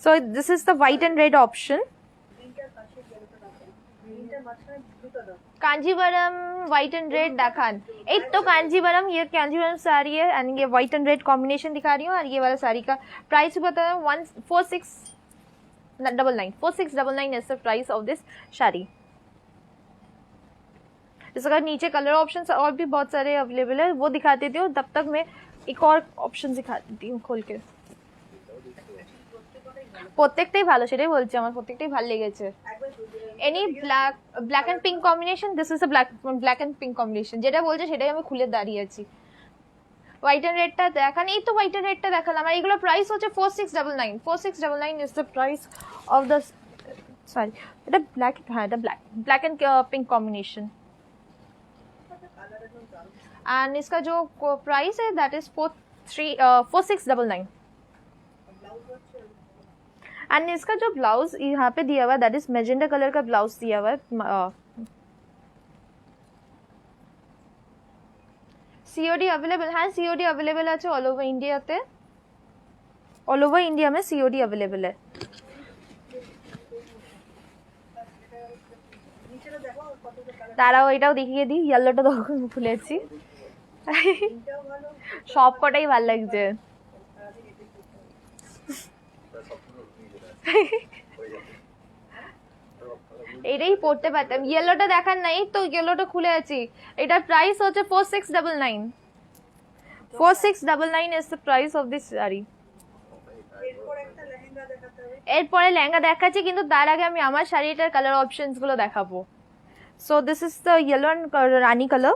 S1: So this is the white and red option. Kanjivaram white and red देखान, एक तो कांजीवरम, ये कांजीवरम साड़ी है एंड ये व्हाइट एंड रेड कॉम्बिनेशन दिखा रही हूँ। और ये वाला साड़ी का प्राइस बता रहा हूँ 4699 is the price of this sari. इसका नीचे कलर ऑप्शन और भी बहुत सारे अवेलेबल है, वो दिखा देती हूँ। तब तक मैं एक और ऑप्शन दिखा देती हूँ खोल के। প্রত্যেকটাই ভালো, সেটাই বলছি, আমার প্রত্যেকটাই ভালো লেগেছে। Any black and pink combination, this is a black and pink combination, যেটা বলছে সেটাই আমি খুলে দাঁড়িয়ে আছি। হোয়াইট এন্ড রেডটা দেখান, এই তো হোয়াইট এন্ড রেডটা দেখালাম। আর এগুলো প্রাইস হচ্ছে 4699 is the price of the sorry, এটা ব্ল্যাক, হ্যাঁ এটা black and pink combination. And इसका जो प्राइस है दैट इज 4699 एंड इसका जो ब्लाउज यहाँ पे दिया हुआ है दैट इज मैजेंडा कलर का ब्लाउज दिया हुआ है। सीओडी अवेलेबल, हाँ सीओडी अवेलेबल আছে অল ওভার ইন্ডিয়াতে, অল ওভার ইন্ডিয়া में सीओडी अवेलेबल है। তারাও এটাও দেখিয়ে দিই, ইয়েলোটা তখন খুলেছি, সব কটাই ভালো লাগছে। এটাই পড়তে পারতাম, ইয়েলোটা দেখার নাই তো, ইয়েলোটা খুলে আছি। এটার প্রাইস হচ্ছে 4699 is the price of this sari. এরপরে লেহেঙ্গা দেখাচ্ছি, কিন্তু তার আগে আমি আমার শাড়িটার কালার অপশনস গুলো দেখাবো। सो this is the yellow and Rani colour,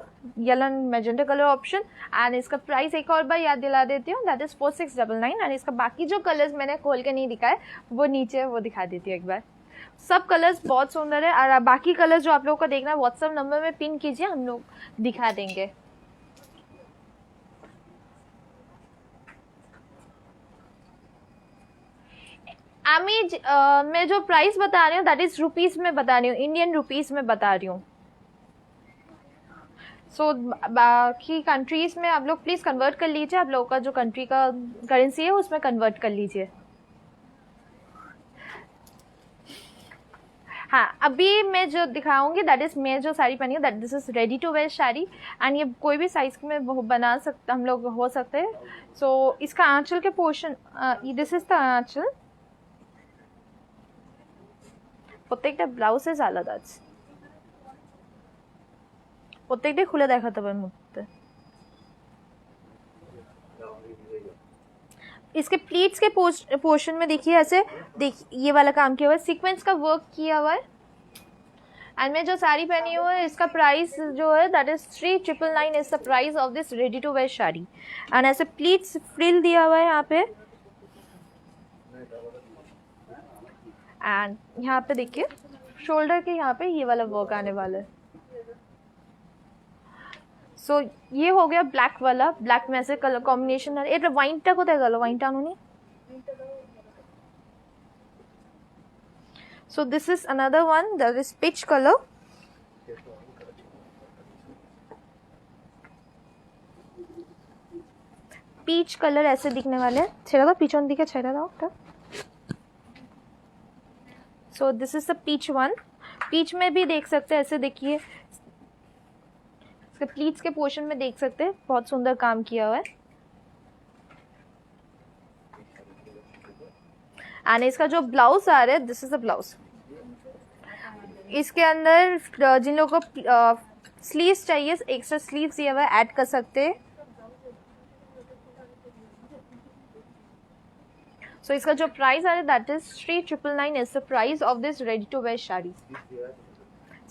S1: yellow and magenta colour option and इसका प्राइस एक और बार याद दिला देती हूँ, दैट इज 4699 एंड इसका बाकी जो कलर्स मैंने खोल के नहीं दिखाए वो नीचे वो दिखा देती हूँ एक बार। सब कलर्स बहुत सुंदर है और बाकी कलर्स जो आप लोगों को देखना है व्हाट्सएप नंबर में पिन कीजिए, हम लोग दिखा देंगे। मैं जो प्राइस बता रही हूँ दैट इज रुपीस में बता रही हूँ, इंडियन रुपीस में बता रही हूँ। सो बाकी कंट्रीज में आप लोग प्लीज कन्वर्ट कर लीजिए, आप लोगों का जो कंट्री का करेंसी है उसमें कन्वर्ट कर लीजिए। हाँ अभी मैं जो दिखाऊंगी दैट इज, मैं जो साड़ी पहनी हूँ that this is ready to wear sari and ये कोई भी साइज में बना सकते हम लोग हो सकते हैं। सो इसका आंचल के पोर्शन, दिस इज द आंचल, প্রত্যেকটা ব্লাউজেস আলাদা আছে, প্রত্যেকটাই খুলে দেখাতে হবে মুহূর্তে। इसके प्लीट्स के पोर्शन में देखिए ऐसे ये वाला काम किया हुआ है, सीक्वेंस का वर्क किया हुआ है। एंड मैं जो साड़ी पहनी हुई है इसका प्राइस जो है that is 3999 is the price of this ready to wear sari. And ऐसे प्लीट्स फ्रिल दिया हुआ है यहाँ पे। एंड यहाँ पे देखिए शोल्डर के यहाँ पे ये वाला वर्क आने वाला है। सो ये हो गया ब्लैक वाला, ब्लैक में ऐसे कलर कॉम्बिनेशन है। এটা ওয়াইনটা কোথায় গেল? ওয়াইনটা আনুনি। So this is another one that is peach color. Peach colour ऐसे दिखने वाले हैं। ছেড়ে দাও, পিছন দিকে ছেড়ে দাও এটা। So this is the peach one. Peach में भी देख सकते हैं, ऐसे देखिए इसके प्लीट्स के पोर्शन में देख सकते हैं बहुत सुंदर काम किया हुआ है। एंड इसका जो ब्लाउज आ रहा है दिस इज द ब्लाउज। इसके अंदर जिन लोगों को स्लीव्स चाहिए एक्स्ट्रा स्लीव्स दिया हुआ है, ऐड कर सकते हैं। सो इसका जो प्राइस आ रहा है that is 3999 is the price of this ready to wear sari.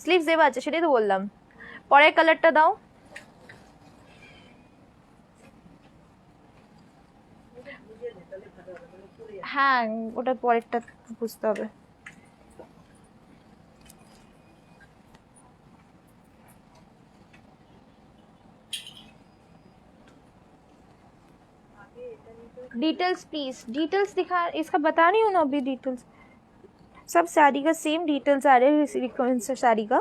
S1: Sleeves দেওয়া আছে সেটাই তো বললাম। পরের কালারটা দাও। হ্যাঁ ওটা পরেরটা বুঝতে হবে। डिटेल्स प्लीज, डिटेल्स दिखा, इसका बता रही हूँ ना अभी डिटेल्स। सब साड़ी का सेम डिटेल्स आ रहे हैं इस साड़ी का।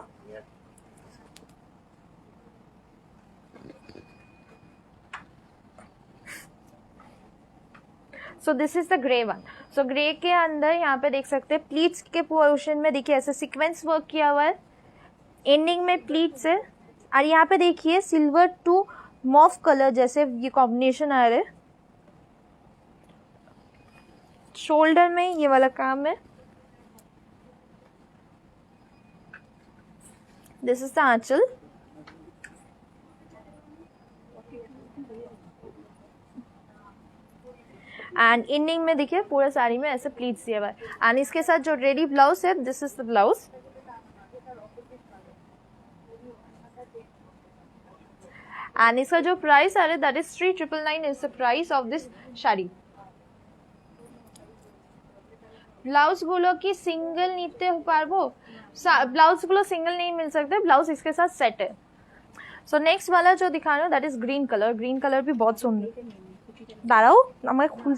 S1: सो this is the grey one. So grey के अंदर यहाँ पे देख सकते हैं प्लीट्स के पोर्शन में देखिए ऐसे सीक्वेंस वर्क किया हुआ है, एंडिंग में प्लीट्स है। और यहाँ पे देखिए सिल्वर टू मॉफ कलर जैसे ये कॉम्बिनेशन आ रहे हैं। शोल्डर में ये वाला काम है। This is the aanchal. And ending में देखिए पूरा साड़ी में ऐसे प्लीट्स दिया हुआ है। एंड इसके साथ जो रेडी ब्लाउज है this is the blouse. And इसका जो प्राइस आ रहा है that is 3999 is the price of this sari. ব্লাউজগুলো কি সিঙ্গেল নিতে পারবো? ব্লাউজগুলো সিঙ্গেল नहीं मिल सकते, ब्लाउज इसके साथ सेट है। सो नेक्स्ट वाला जो दिखा रहा हूँ that is green colour. Green colour भी बहुत सुंदर। दाঁড়াও আমাকে খুল।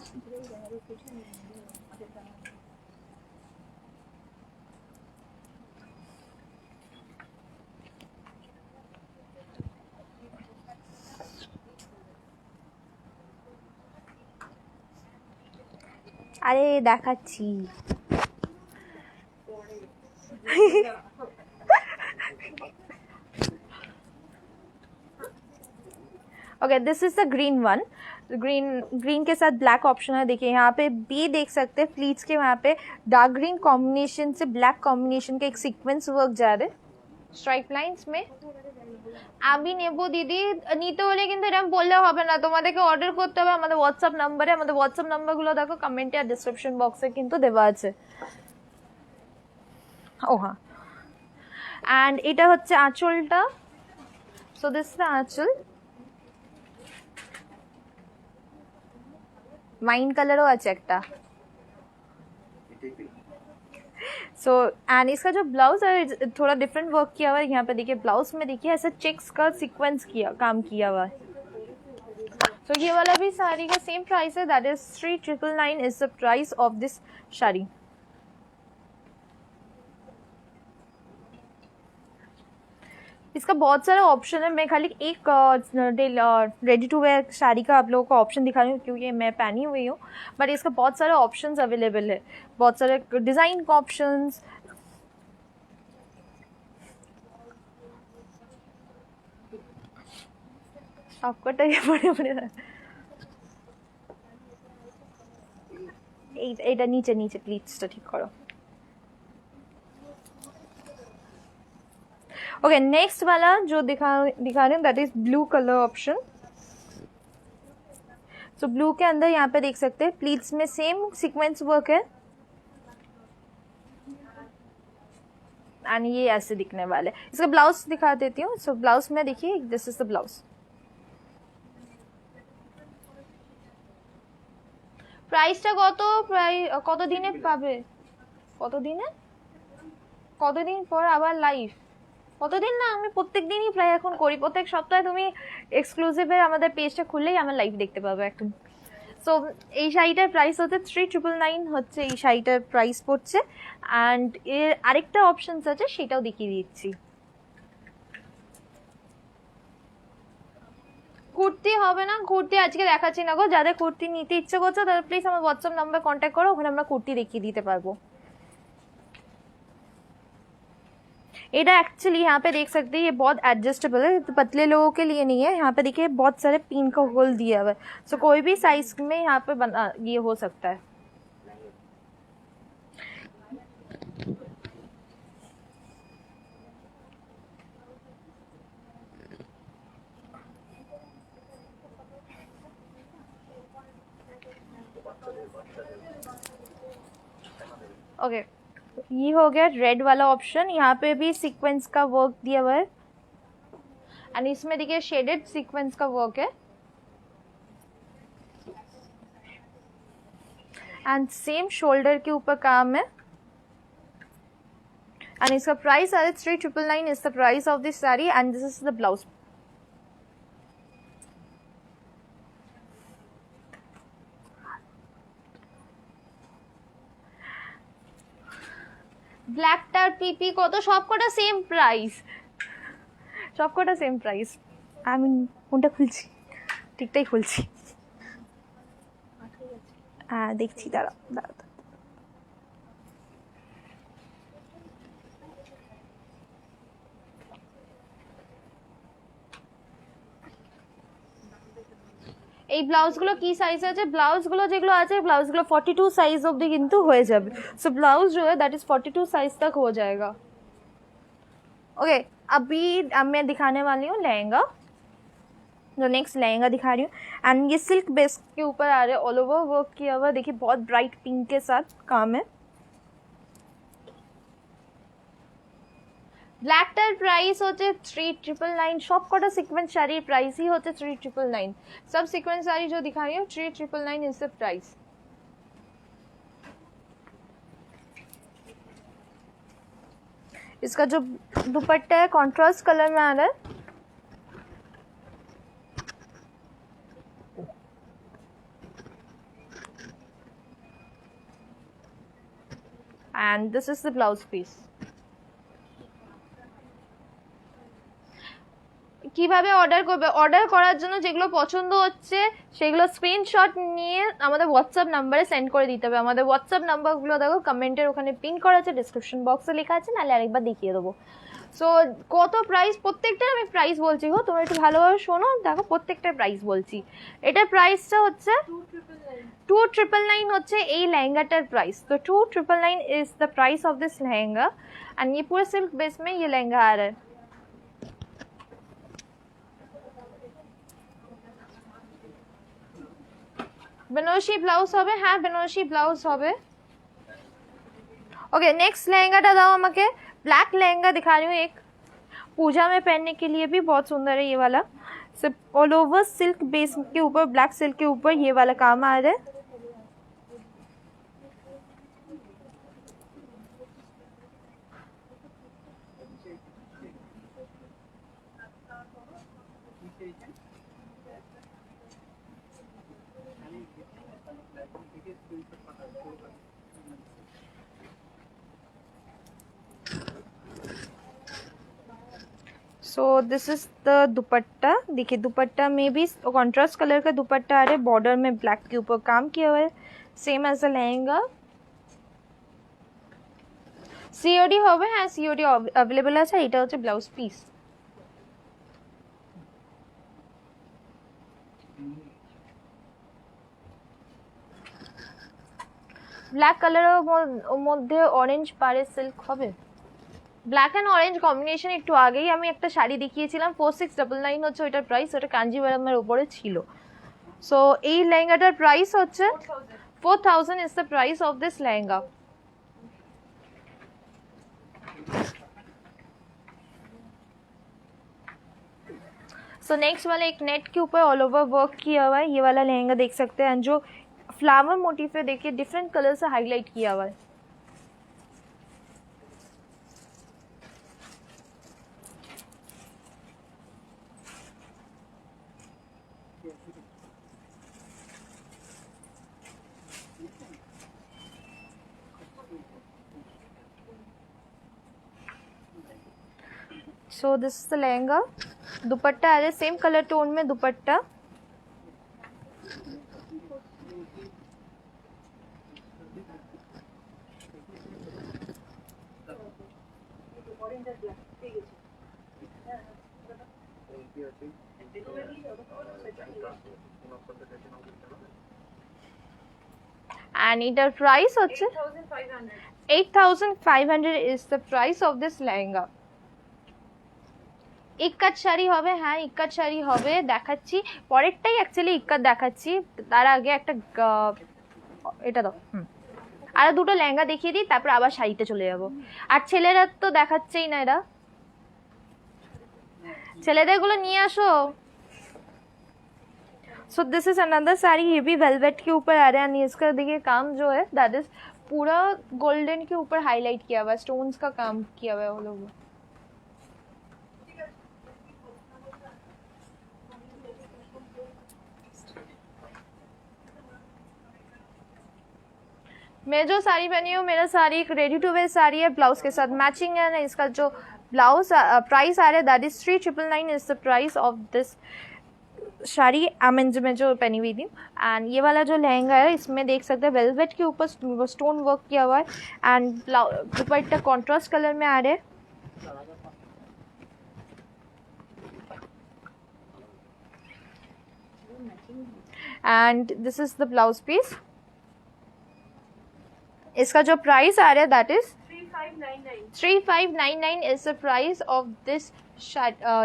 S1: আরে দেখাচ্ছি। Okay this is the green one. Green के साथ ब्लैक ऑप्शन है। देखिए यहाँ पे भी देख सकते हैं प्लीट्स के वहाँ पे डार्क ग्रीन कॉम्बिनेशन से ब्लैक कॉम्बिनेशन का एक सीक्वेंस वर्क जा रहे स्ट्राइप लाइंस में। আমি নেব দিদি, নিতে হলে কিন্তু এরকম বললে হবে না, তোমাদেরকে অর্ডার করতে হবে আমাদের হোয়াটসঅ্যাপ নাম্বারে। আমাদের হোয়াটসঅ্যাপ নাম্বারগুলো দেখো কমেন্টে আর ডেসক্রিপশন বক্সে কিন্তু দেওয়া আছে। ও হ্যাঁ। অ্যান্ড এটা হচ্ছে আঁচলটা। সো দিস ইজ দ্য আঁচল। वाइन कलर हो একটা। सो एंड इसका जो ब्लाउज है थोड़ा डिफरेंट वर्क किया हुआ है। यहाँ पे देखिए ब्लाउज में देखिए ऐसे चेक्स का सीक्वेंस किया काम किया हुआ है। सो ये वाला भी साड़ी का सेम प्राइस है that is 3999 is the price of this sari. इसका बहुत सारा ऑप्शन है। मैं खाली एक रेडी टू वेयर साड़ी का आप लोगों को ऑप्शन दिखा रही हूँ क्योंकि मैं पहनी हुई हूँ, बट इसका बहुत सारे ऑप्शंस अवेलेबल है, बहुत सारे डिज़ाइन का ऑप्शंस। आपको टाइप बड़े बड़े এটা নিচে নিচে প্লিজটা ঠিক করো। ओके नेक्स्ट वाला जो दिखा रहे हैं that is blue colour option. So blue के अंदर यहाँ पे देख सकते हैं प्लीट्स में सेम सीक्वेंस वर्क है एंड ये ऐसे दिखने वाले। इसका ब्लाउज दिखा देती हूँ। सो ब्लाउज में देखिए, दिस इज द ब्लाउज। প্রাইসটা কত? প্রায় কতদিনে পাবে? কতদিন পর আবার লাইভ? কতদিন না, আমি প্রত্যেক দিনই প্রায় এখন করি। প্রত্যেক সপ্তাহে তুমি এক্সক্লুসিভের আমাদের পেজটা খুললেই আমার লাইভ দেখতে পাবে একদম। সো এই শাড়িটার প্রাইস হচ্ছে 3999 হচ্ছে এই শাড়িটার প্রাইস পড়ছে। অ্যান্ড এর আরেকটা অপশনস আছে, সেটাও দেখিয়ে দিচ্ছি। কুর্তি হবে না, কুর্তি আজকে দেখাচ্ছি না গো। যাদের কুর্তি নিতে ইচ্ছে করছে তারা প্লিজ আমার হোয়াটসঅ্যাপ নাম্বার কন্ট্যাক্ট করো, ওখানে আমরা কুর্তি দেখিয়ে দিতে পারবো। এটা एक्चुअली यहाँ पे देख सकते हैं ये बहुत एडजस्टेबल है, तो पतले लोगों के लिए नहीं है। यहाँ पे देखिए बहुत सारे पिन का होल दिया हुआ है, सो कोई भी साइज में यहाँ पे बना ये हो सकता है। ओके ये हो गया रेड वाला ऑप्शन। यहाँ पे भी सीक्वेंस का वर्क दिया हुआ है एंड इसमें देखिए शेडेड सीक्वेंस का वर्क है एंड सेम शोल्डर के ऊपर काम है एंड इसका प्राइस है 3999 is the price of this sari and this is the blouse. ব্ল্যাকটার পিপি কত? সবকটা সেম প্রাইস, সবকটা সেম প্রাইস। আমি কোনটা খুলছি? ঠিকটাই খুলছি। হ্যাঁ দেখছি, দাঁড়াও। এই ব্লাউজগুলো কি সাইজ আছে? ব্লাউজগুলো যেগুলো আছে ব্লাউজগুলো 42 साइज অবধি কিন্তু হয়ে যাবে। सो ब्लाउज जो है दैट इज 42 साइज तक हो जाएगा। ओके अभी मैं दिखाने वाली हूँ लहंगा, जो नेक्स्ट लहंगा दिखा रही हूँ एंड ये सिल्क बेस के ऊपर आ रहा है, ऑल ओवर वर्क किया हुआ। देखिए बहुत ब्राइट पिंक के साथ काम है। ব্ল্যাকটার প্রাইস হচ্ছে 3999। সব কটা সিকোয়েন্স শাড়ির প্রাইসই হচ্ছে 3999। सब सीक्वेंस साड़ी जो दिखा रही हूँ 3999 इज द प्राइस। इसका जो दुपट्टा है कॉन्ट्रास्ट कलर में आ रहा है and this is the blouse piece. কিভাবে অর্ডার করবে? অর্ডার করার জন্য যেগুলো পছন্দ হচ্ছে সেগুলো স্ক্রিনশট নিয়ে আমাদের হোয়াটসঅ্যাপ নাম্বারে সেন্ড করে দিতে হবে। আমাদের হোয়াটসঅ্যাপ নাম্বারগুলো দেখো কমেন্টের ওখানে পিন করা আছে, ডিসক্রিপশন বক্সে লেখা আছে, নাহলে আরেকবার দেখিয়ে দেবো। সো কত প্রাইস? প্রত্যেকটার আমি প্রাইস বলছি গো, তোমরা একটু ভালোভাবে শোনো। দেখো প্রত্যেকটার প্রাইস বলছি। এটার প্রাইসটা হচ্ছে 2999 হচ্ছে এই লেহেঙ্গাটার প্রাইস। তো 2999 is the price of this lehenga and ये पूरे सिल्क बेस में ये लहंगा आ रहा है। বেনারসি ব্লাউজ হবে? হ্যাঁ বেনারসি ব্লাউজ হবে। ओके नेक्स्ट लहंगाটা দাও আমাকে। ब्लैक लहंगा दिखा रही हूँ एक, पूजा में पहनने के लिए भी बहुत सुंदर है ये वाला। सिर्फ ऑल ओवर सिल्क बेस के ऊपर, ब्लैक सिल्क के ऊपर ये वाला काम आ रहा है। सो दिस इज द दुपट्टा। देखिए दुपट्टा में भी कॉन्ट्रास्ट कलर का दुपट्टा आ रहा है, बॉर्डर में ब्लैक के ऊपर काम किया हुआ है, same as a lehenga. COD হবে? হ্যাঁ सीओडी अवेलेबल আছে। এটা হচ্ছে ব্লাউজ পিস। ব্ল্যাক কালারের মধ্যে অরেঞ্জ পাড়ে সিল্ক হবে। ব্ল্যাক অ্যান্ড অরেঞ্জ কম্বিনেশন একটু আগেই আমি একটা শাড়ি দেখিয়েছিলাম, 4699 হচ্ছে ওইটার প্রাইস। ওটা কাঞ্জিভারামের উপরে ছিল। সো এই লেহেঙ্গাটার প্রাইস হচ্ছে 4000 is the price of this lehenga. So next वाला एक नेट के ऊपर ऑल ओवर वर्क किया हुआ है, ये वाला लहंगा देख सकते हैं, जो फ्लावर मोटिफ है देखिए डिफरेंट कलर से हाईलाइट किया हुआ है. So this is the lehenga. Dupatta आ रहा है सेम कलर टोन में दुपट्टा. and etar price হচ্ছে 8500 is the price of this lehenga. ইক্কাত শাড়ি হবে, হ্যাঁ ইক্কাত শাড়ি হবে, দেখাচ্ছি পরেরটাই অ্যাকচুয়ালি ইক্কাত দেখাচ্ছি, তার আগে একটা এটা দাও আর দুটো লেহেঙ্গা দেখিয়ে দিই, তারপর আবার শাড়িতে চলে যাব. আর ছেলেরা তো দেখাচ্ছেই না, এরা ছেলেদের গুলো নিয়ে আসো. सो दिस इज अनदर साड़ी, ये भी वेलवेट के ऊपर आ रहा है. इसका देखिए काम जो है दैट इज पूरा गोल्डन के ऊपर हाईलाइट किया हुआ है, स्टोन्स का काम किया हुआ है वो लोग. मैं जो साड़ी पहनी हूँ, मेरा साड़ी एक रेडी टू वेयर साड़ी है, ब्लाउज के साथ मैचिंग है ना. इसका जो ब्लाउज प्राइस आ रहा है that is 3999 is the price of this sari आमेंज में जो पहनी हुई थी. एंड ये वाला जो लहंगा है इसमें देख सकते हैं वेलवेट के ऊपर स्टोन वर्क किया हुआ है. एंड दुपट्टा कॉन्ट्रास्ट कलर में आ रहे हैं. And this is the blouse piece. इसका जो प्राइस आ रहा है that is 3599 is the price of this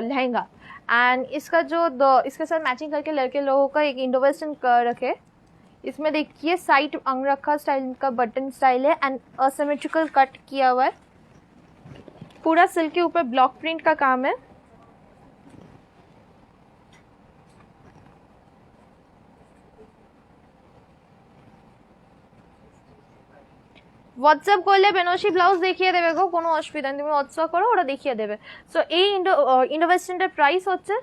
S1: lehenga. And इसका जो इसके साथ मैचिंग करके लड़के लोगों का एक इंडो वेस्टर्न रखे. इसमें देखिए साइड अंगरखा स्टाइल का बटन स्टाइल है एंड असिमेट्रिकल कट किया हुआ है. पूरा सिल्क के ऊपर ब्लॉक प्रिंट का काम है. হোয়াটসঅ্যাপ করলে বেনশি ব্লাউজ দেখিয়ে দেবে গো, কোনো অসুবিধা নেই, তুমি হোয়াটসঅ্যাপ করো ওরা দেখিয়ে দেবে. সো এই ইন্ডো ওয়েস্টার্নটার প্রাইস হচ্ছে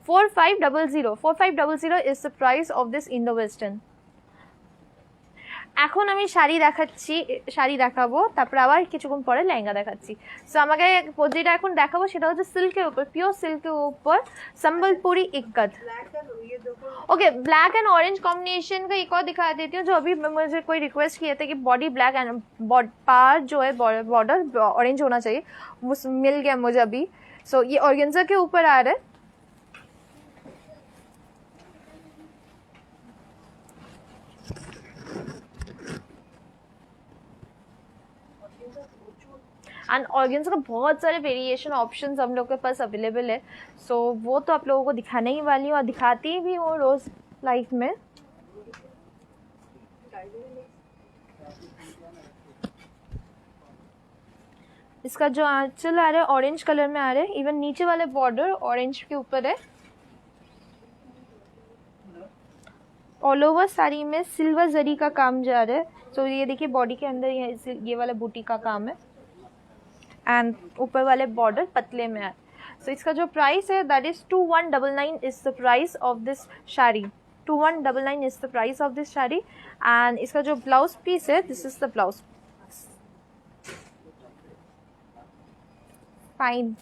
S1: 4500 is the price of this Indo western. এখন আমি শাড়ি দেখাচ্ছি, শাড়ি দেখাবো, তারপর আবার কিছুক্ষণ পরে লেহেঙ্গা দেখাচ্ছি. সো আমাকে যেটা এখন দেখাবো সেটা হচ্ছে সিল্কের উপর, পিওর सिल्क ऊपर Sambalpuri ikat. Okay, black and orange combination का एक और दिखा देती हूँ. जो अभी मुझे कोई रिक्वेस्ट किए थे कि बॉडी ब्लैक एंड पार जो है बॉर्डर ऑरेंज होना चाहिए, वो मिल गया मुझे अभी. सो ये ऑर्गेन्जा के ऊपर आ रहा है. एंड ऑर्गेन्जा का बहुत सारे वेरिएशन ऑप्शंस हम लोग के पास अवेलेबल है. सो वो तो आप लोगों को दिखाने ही वाली हूँ और दिखाती भी हूँ रोज़ लाइफ में. इसका जो आंचल आ रहा है ऑरेंज कलर में आ रहा है, इवन नीचे वाले बॉर्डर ऑरेंज के ऊपर है. ऑल ओवर साड़ी में सिल्वर जरी का काम जा रहा है. सो ये देखिए बॉडी के अंदर ये वाला बूटी का काम है एंड ऊपर वाले बॉर्डर पतले में है. सो इसका जो प्राइस है that is 2199 is the price of this sari. 2199 is the price of this sari. And इसका जो ब्लाउज पीस है this is the blouse. Fine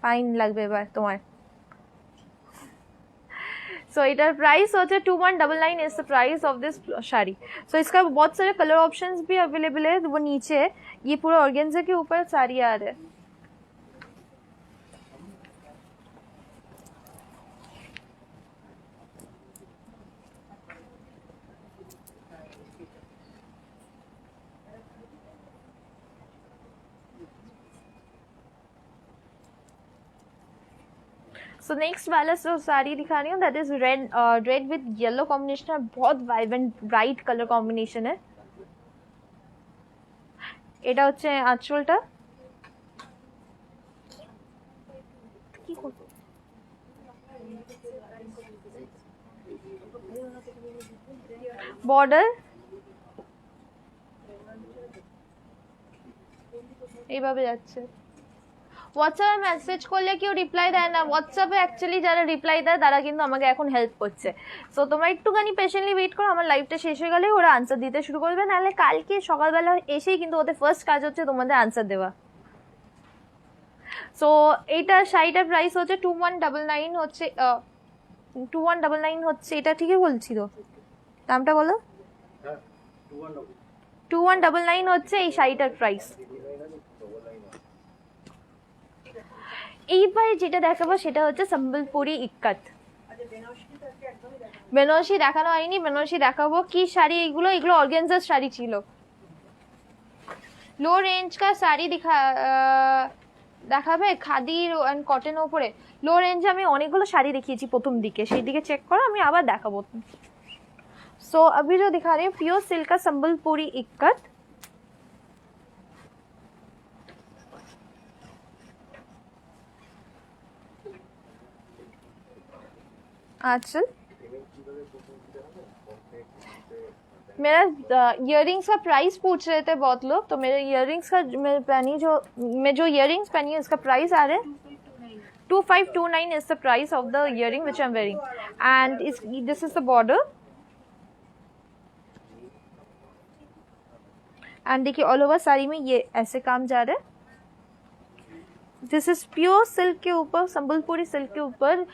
S1: fine লাগবে এবার তোমার. सो इटार प्राइस होता है 2199 is the price of this sari. So इसका बहुत सारे कलर ऑप्शंस भी अवेलेबल है, वो नीचे है. ये पूरा ऑर्गेन्जा के ऊपर साड़ी आ रहा है. सो नेक्स्ट वाला जो साड़ी दिखा रही हूँ that is read with yellow combination है, बहुत वाइब्रेंट ब्राइट कलर कॉम्बिनेशन है। এটা হচ্ছে আঁচলটা, বর্ডার এইভাবে যাচ্ছে। হোয়াটসঅ্যাপে মেসেজ করলে কেউ রিপ্লাই দেয় না, হোয়াটসঅ্যাপে অ্যাকচুয়ালি যারা রিপ্লাই দেয় তারা কিন্তু আমাকে এখন হেল্প করছে। সো তোমরা একটুখানি পেশেন্টলি ওয়েট করো, আমার লাইভটা শেষ হয়ে গেলে ওরা আনসার দিতে শুরু করবে, নাহলে কালকে সকালবেলা এসেই কিন্তু ওদের ফার্স্ট কাজ হচ্ছে তোমাদের আনসার দেওয়া। সো এইটা শাড়িটার প্রাইস হচ্ছে 2199 হচ্ছে 2199 হচ্ছে, এটা ঠিকই বলছি তো? দামটা বলো। 2199 হচ্ছে এই শাড়িটার প্রাইস। এইবারে যেটা দেখাবো সেটা হচ্ছে সম্বলপুরি ইক্কত। বেনারসি দেখানো হয়নি, বেনারসি দেখাবো। কি শাড়ি এগুলো? এগুলো অর্গানজার শাড়ি ছিল। লো রেঞ্জ কা শাড়ি দেখাবে খাদির এন্ড কটনের উপরে। লো রেঞ্জে আমি অনেকগুলো শাড়ি দেখিয়েছি প্রথম দিকে, সেই দিকে চেক করো, আমি আবার দেখাবো। सो अभी जो दिखा रही हूँ प्योर सिल्क का संबलपुरी इक्कत, आंचल। मेरा इयररिंग्स का प्राइस पूछ रहे थे बहुत लोग, तो मेरे इयररिंग्स का मैं जो इयररिंग्स पहनी है इसका प्राइस आ रहा है 2529 is the price of the earring which I'm wearing, and this is the border, and देखिए ऑल ओवर साड़ी में ये ऐसे काम जा रहा है। दिस इज प्योर सिल्क के ऊपर संबलपुरी सिल्क के ऊपर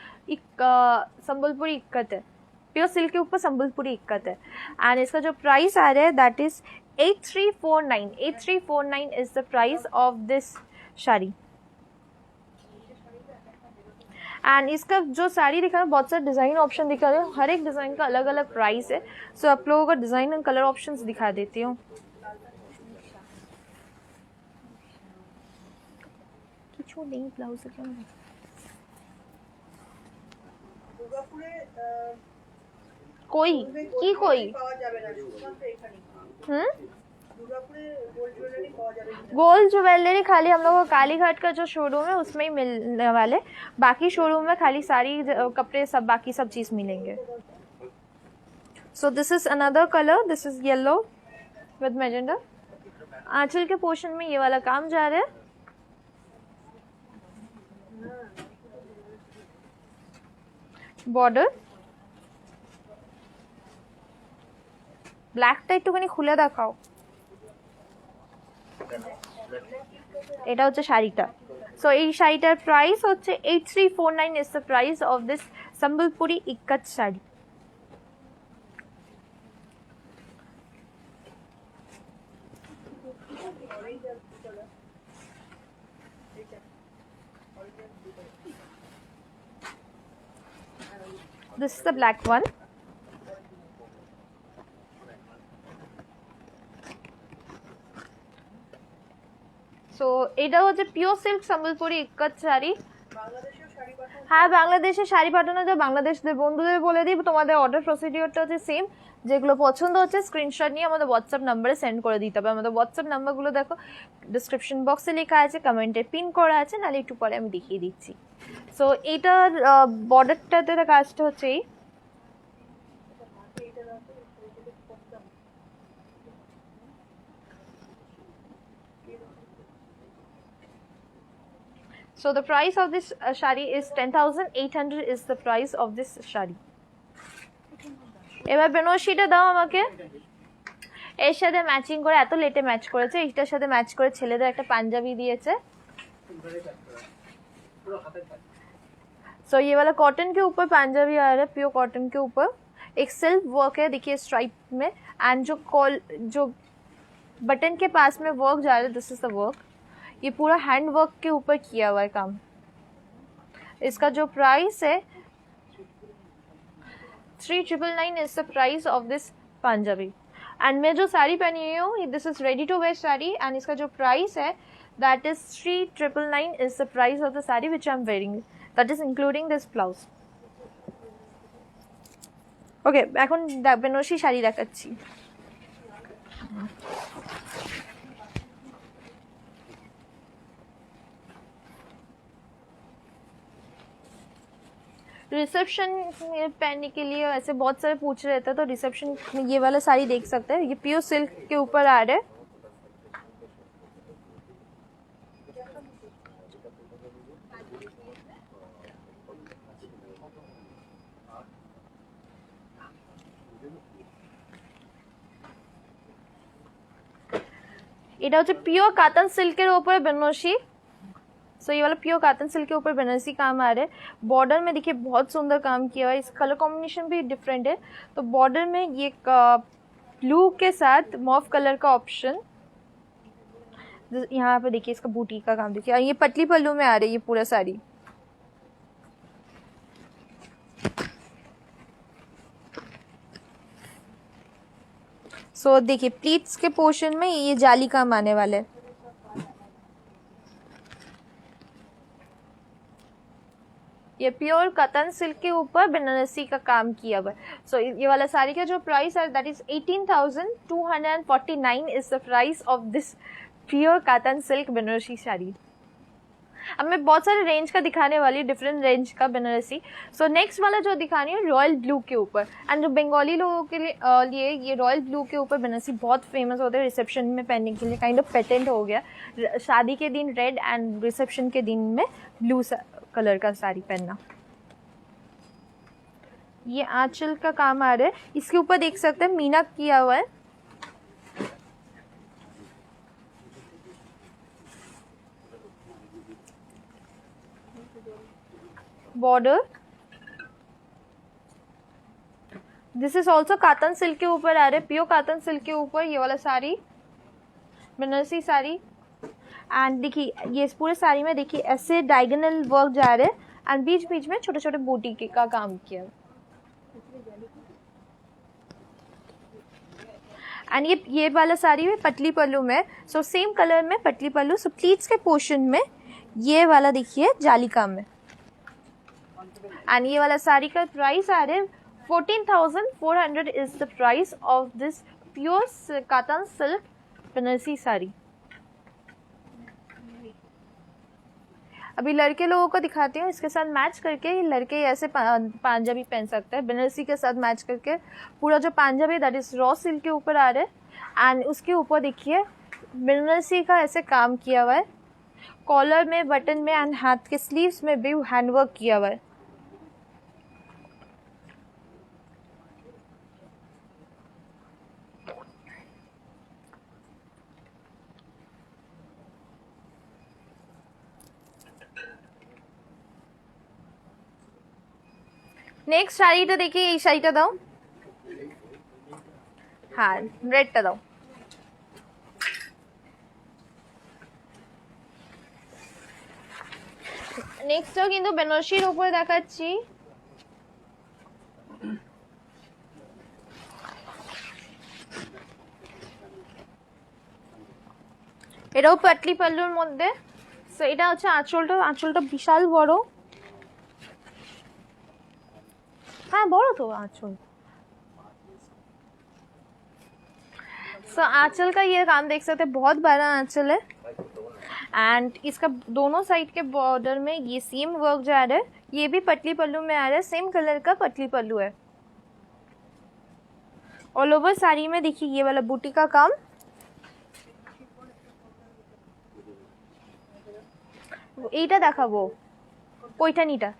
S1: संबलपुरी इक्कत है, प्योर सिल्क के ऊपर संबलपुरी इक्कत है, एंड इसका जो प्राइस आ रहा है that is 8349 is the price of this sari. And इसका जो साड़ी दिखा रहा है बहुत सारे डिज़ाइन ऑप्शन दिखा रहे हैं, हर एक डिज़ाइन का अलग अलग प्राइस है। सो आप लोगों को डिज़ाइन एंड कलर ऑप्शंस दिखा देती हूँ। নেই ব্লাউজে কেন কই কি কই गोल्ड ज्वेलरी खाली हम लोग को कालीघाट का जो शोरूम है उसमें ही मिलने वाले, बाकी शोरूम में खाली साड़ी कपड़े सब बाकी सब चीज मिलेंगे। So this is another colour, this is yellow with magenta. आंचल के पोर्शन में ये वाला काम जा रहा है। বর্ডার ব্ল্যাকটা একটুখানি খুলে দেখাও। এটা হচ্ছে শাড়িটা। সো এই শাড়িটার প্রাইস হচ্ছে 8349 is the price of this Sambalpuri ikat sari. This is the black one. So এটা হচ্ছে পিওর সিল্ক সম্বলপুরি ইক্কত শাড়ি। হ্যাঁ বাংলাদেশে শাড়ি পাঠানো যায়, বাংলাদেশের বন্ধুদের বলে দিই তোমাদের অর্ডার প্রসিডিওরটা হচ্ছে সেম। যেগুলো পছন্দ হচ্ছে স্ক্রিনশট নিয়ে আমাদের হোয়াটসঅ্যাপ নাম্বারে সেন্ড করে দিতে হবে। আমাদের হোয়াটসঅ্যাপ নাম্বারগুলো দেখো ডিসক্রিপশন বক্সে লেখা আছে, কমেন্টে পিন করা আছে, নাহলে একটু পরে আমি দেখিয়ে দিচ্ছি। সো এটার বর্ডারটাতে কাজটা হচ্ছে এই। So the price of this shari is 10,800 is the price of this shari. এবার বেনারসিটা দাও আমাকে। এর সাথে ম্যাচিং করে এত লেটে ম্যাচ করেছে, এইটার সাথে ম্যাচ করে ছেলেদের একটা পাঞ্জাবি দিয়েছে। सो ये वाला कॉटन के ऊपर पंजाबी आ रहा है, प्योर कॉटन के ऊपर एक सिल्क वर्क है, देखिए स्ट्राइप में, एंड जो बटन के पास में वर्क जा रहा है दिस इज द वर्क। ये पूरा हैंड वर्क के ऊपर किया हुआ है काम। इसका जो प्राइस है 3999 is the price of this Punjabi. And मैं जो साड़ी पहनी हुई हूँ this is ready to wear sari, and इसका जो प्राइस है that is 3999 is the price of the sari which I am wearing. that is including this blouse. Okay, এখন বেনারসি শাড়ি দেখাচ্ছি। रिसेप्शन पहनने के लिए ऐसे बहुत सारे पूछ रहे थे, तो रिसेप्शन में ये वाला साड़ी देख सकते हैं। ये प्योर सिल्क के ऊपर आ रहा है। এটা হচ্ছে পিওর কাতান সিল্কের উপরে বেনারসি। सो ये वाला प्योर काटन सिल्क के ऊपर बनारसी काम आ रहा है। बॉर्डर में देखिए बहुत सुंदर काम किया हुआ है, इस कलर कॉम्बिनेशन भी डिफरेंट है। तो बॉर्डर में ये ब्लू के साथ मॉफ कलर का ऑप्शन, यहाँ पे देखिए इसका बूटी का काम देखिए, ये पतली पल्लू में आ रही है ये पूरा साड़ी। सो देखिए प्लीट्स के पोर्शन में ये जाली काम आने वाला है। ये प्योर कतन सिल्क के ऊपर बनारसी का काम किया हुआ है। सो ये वाला साड़ी का जो प्राइस है that is 18,249 is the price of this pure कतन सिल्क बनारसी साड़ी। अब मैं बहुत सारे रेंज का दिखाने वाली, डिफरेंट रेंज का बनारसी। सो नेक्स्ट वाला जो दिखानी है रॉयल ब्लू के ऊपर, एंड जो बंगाली लोगों के लिए ये रॉयल ब्लू के ऊपर बनारसी बहुत फेमस होता है रिसेप्शन में पहनने के लिए, काइंड ऑफ पेटेंट हो गया। शादी के दिन रेड एंड रिसेप्शन के दिन में ब्लू कलर का साड़ी पहनना। ये आंचल का काम आ रहा है, इसके ऊपर देख सकते हैं मीना किया हुआ है। Border this is also Katan silk के ऊपर आ रहा है, प्योर कातन सिल्क के ऊपर ये वाला साड़ी बनारसी साड़ी। एंड देखिए ये इस पूरे साड़ी में देखिए ऐसे डायगोनल वर्क जा रहे हैं, एंड बीच बीच में छोटे छोटे बूटी का काम किया है। एंड ये वाला साड़ी में पतली पल्लू में, सो सेम कलर में पतली पल्लू। सो प्लीट्स के पोर्शन में ये वाला देखिए जाली काम है। एंड ये वाला साड़ी का प्राइस आ रहा है 14,400 is the price of this pure Katan silk Banarasi sari. अभी लड़के लोगों को दिखाती हूँ, इसके साथ मैच करके लड़के ऐसे पांजाबी पहन सकते हैं बनारसी के साथ मैच करके। पूरा जो Punjabi that is raw silk के ऊपर आ रहा है, एंड उसके ऊपर देखिए बनारसी का ऐसे काम किया हुआ है, कॉलर में, बटन में, एंड हाथ के स्लीव्स में भी हैंडवर्क किया हुआ है। নেক্সট শাড়িটা দেখি, এই শাড়িটা দাও। হ্যাঁ রেডটা দাও। নেক্সটও কিন্তু বেনারসির উপরে দেখাচ্ছি। এটাও পাটলি পাল্লুর মধ্যে। সো এটা হচ্ছে আঁচলটা বিশাল বড়। हाँ बोलो तो आंचल। सो आंचल का ये काम देख सकते हैं, बहुत बड़ा आंचल है। एंड इसका दोनों साइड के बॉर्डर में ये सेम वर्क जा रहा है, ये भी पतली पल्लू में आ रहा है, सेम कलर का पतली पल्लू है। ऑल ओवर साड़ी में देखिए ये वाला बूटी का काम। এইটা দেখাবো, कोईटा नीटा।